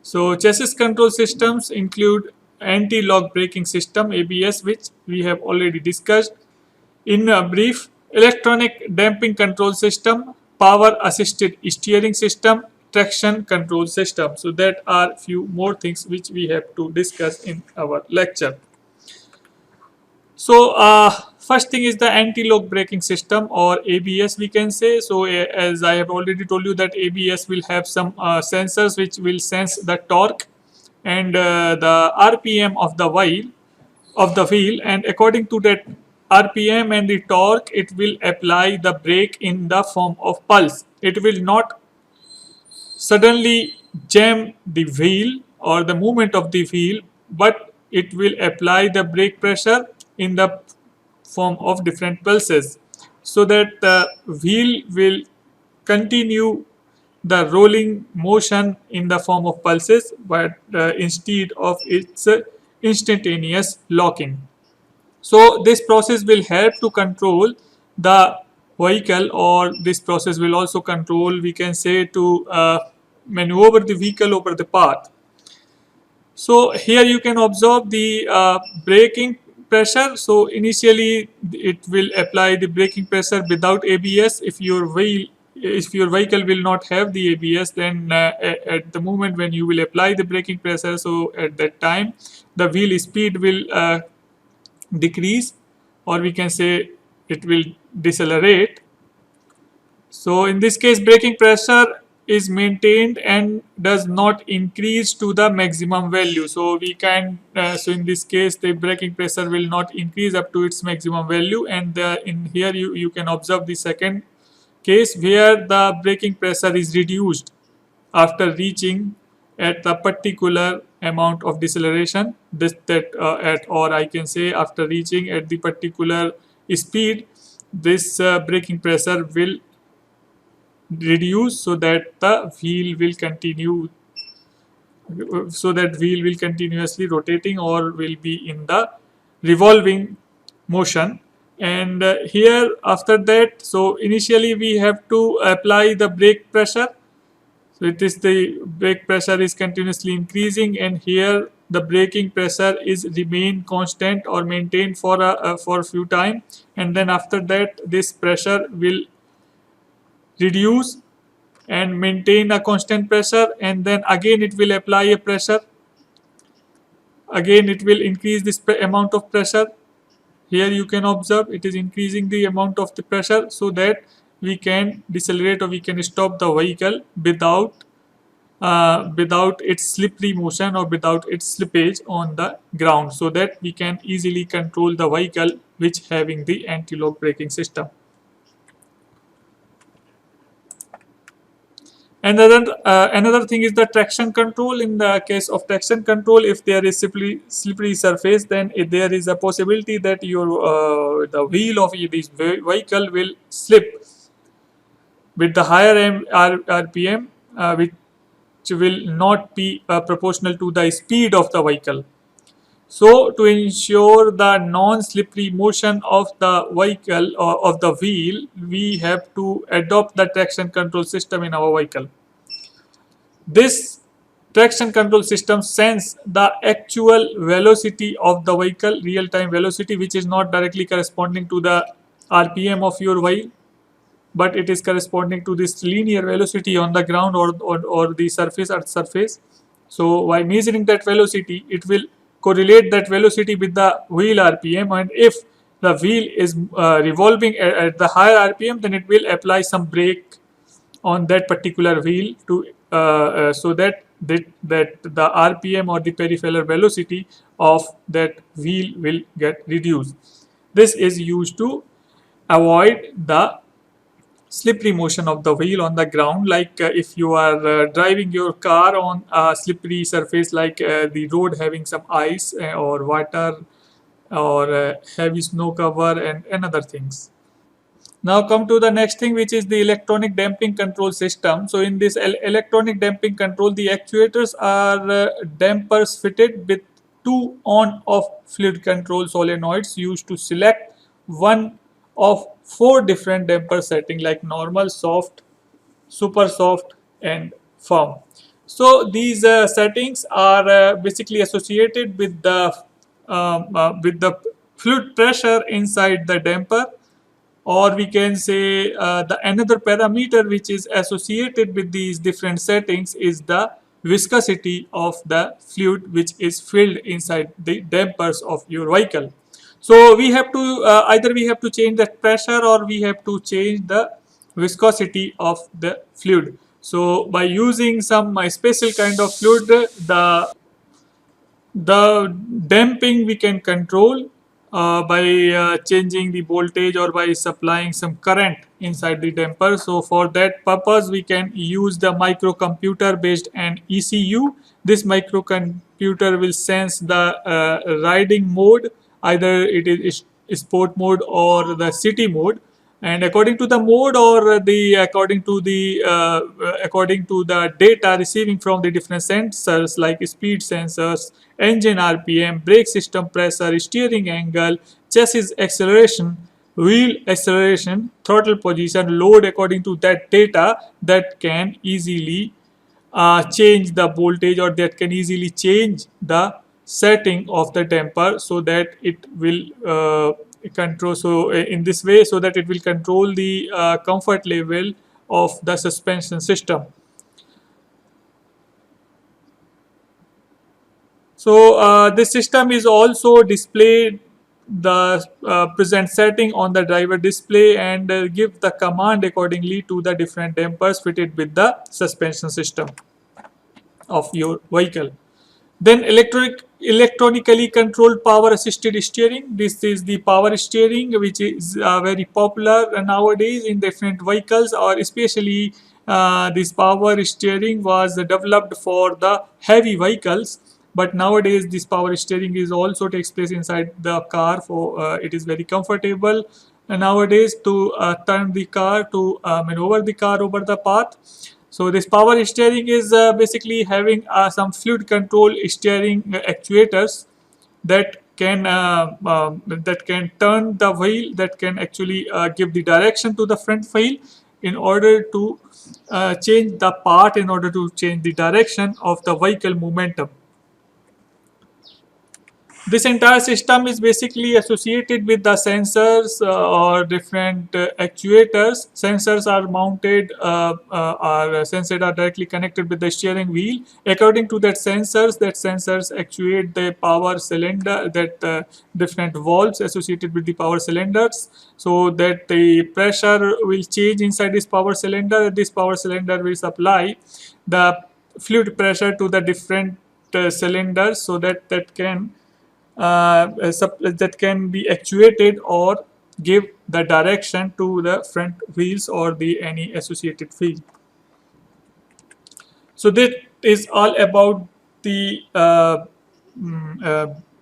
[SPEAKER 1] So, chassis control systems include anti-lock braking system (ABS), which we have already discussed. In a brief, electronic damping control system, power assisted steering system, traction control system. So that are few more things which we have to discuss in our lecture. So, first thing is the anti-lock braking system or ABS, we can say. So, as I have already told you that ABS will have some sensors which will sense the torque and the RPM of the wheel, and according to that RPM and the torque, it will apply the brake in the form of pulse. It will not suddenly jam the wheel or the movement of the wheel, but it will apply the brake pressure in the form of different pulses so that the wheel will continue the rolling motion in the form of pulses, but instead of its instantaneous locking. So this process will help to control the vehicle, or this process will also control, we can say, to maneuver the vehicle over the path. So here you can observe the braking pressure. So initially it will apply the braking pressure without ABS. If your vehicle will not have the ABS, then at the moment when you will apply the braking pressure, so at that time the wheel speed will decrease, or we can say it will decelerate. So in this case, braking pressure is maintained and does not increase to the maximum value. So we can, so in this case, the braking pressure will not increase up to its maximum value. And in here you can observe the second case where the braking pressure is reduced after reaching at the particular amount of deceleration, or I can say after reaching at the particular speed, this braking pressure will reduce, so that the wheel will continue, so that wheel will continuously rotating or will be in the revolving motion. And here after that, so initially we have to apply the brake pressure. So it is the brake pressure is continuously increasing, and here the braking pressure is remain constant or maintained for a few time, and then after that this pressure will reduce and maintain a constant pressure, and then again it will apply a pressure, again it will increase this amount of pressure. Here you can observe it is increasing the amount of the pressure, so that we can decelerate or we can stop the vehicle without its slippery motion or without its slippage on the ground, so that we can easily control the vehicle which having the anti-lock braking system. Another thing is the traction control. In the case of traction control, if there is slippery surface, then there is a possibility that your the wheel of this vehicle will slip with the higher RPM, which will not be proportional to the speed of the vehicle. So to ensure the non-slippery motion of the vehicle or of the wheel, we have to adopt the traction control system in our vehicle. This traction control system sense the actual velocity of the vehicle, real-time velocity, which is not directly corresponding to the RPM of your wheel, but it is corresponding to this linear velocity on the ground or the surface, earth surface. So by measuring that velocity, it will correlate that velocity with the wheel RPM, and if the wheel is revolving at the higher RPM, then it will apply some brake on that particular wheel to so that the RPM or the peripheral velocity of that wheel will get reduced. This is used to avoid the slippery motion of the wheel on the ground, like if you are driving your car on a slippery surface, like the road having some ice or water or heavy snow cover and other things. Now come to the next thing, which is the electronic damping control system. So in this electronic damping control, the actuators are dampers fitted with two on-off fluid control solenoids used to select one of four different damper settings, like normal, soft, super soft and firm. So these settings are basically associated with the fluid pressure inside the damper, or we can say the another parameter which is associated with these different settings is the viscosity of the fluid which is filled inside the dampers of your vehicle. So we have to either we have to change the pressure or we have to change the viscosity of the fluid. So by using some special kind of fluid, the damping we can control by changing the voltage or by supplying some current inside the damper. So for that purpose, we can use the microcomputer based an ECU. This microcomputer will sense the riding mode, either it is sport mode or the city mode, and according to the mode or the according to the data receiving from the different sensors, like speed sensors, engine RPM, brake system pressure, steering angle, chassis acceleration, wheel acceleration, throttle position, load, according to that data, that can easily change the voltage, or that can easily change the setting of the damper so that it will control, so in this way, so that it will control the comfort level of the suspension system. So this system is also displayed the present setting on the driver display and give the command accordingly to the different dampers fitted with the suspension system of your vehicle. Then electronically controlled power assisted steering. This is the power steering which is very popular nowadays in different vehicles, or especially this power steering was developed for the heavy vehicles. But nowadays this power steering is also takes place inside the car, for it is very comfortable nowadays to turn the car, to maneuver the car over the path. So this power steering is basically having some fluid control steering actuators that can turn the wheel, that can actually give the direction to the front wheel in order to change the path, in order to change the direction of the vehicle momentum. This entire system is basically associated with the sensors or different actuators. Sensors are mounted, are sensors are directly connected with the steering wheel. According to that sensors actuate the power cylinder, that different valves associated with the power cylinders, so that the pressure will change inside this power cylinder. This power cylinder will supply the fluid pressure to the different cylinders, so that that can be actuated or give the direction to the front wheels or the any associated wheel. So that is all about the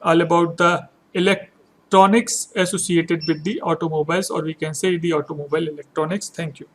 [SPEAKER 1] all about the electronics associated with the automobiles, or we can say the automobile electronics. Thank you.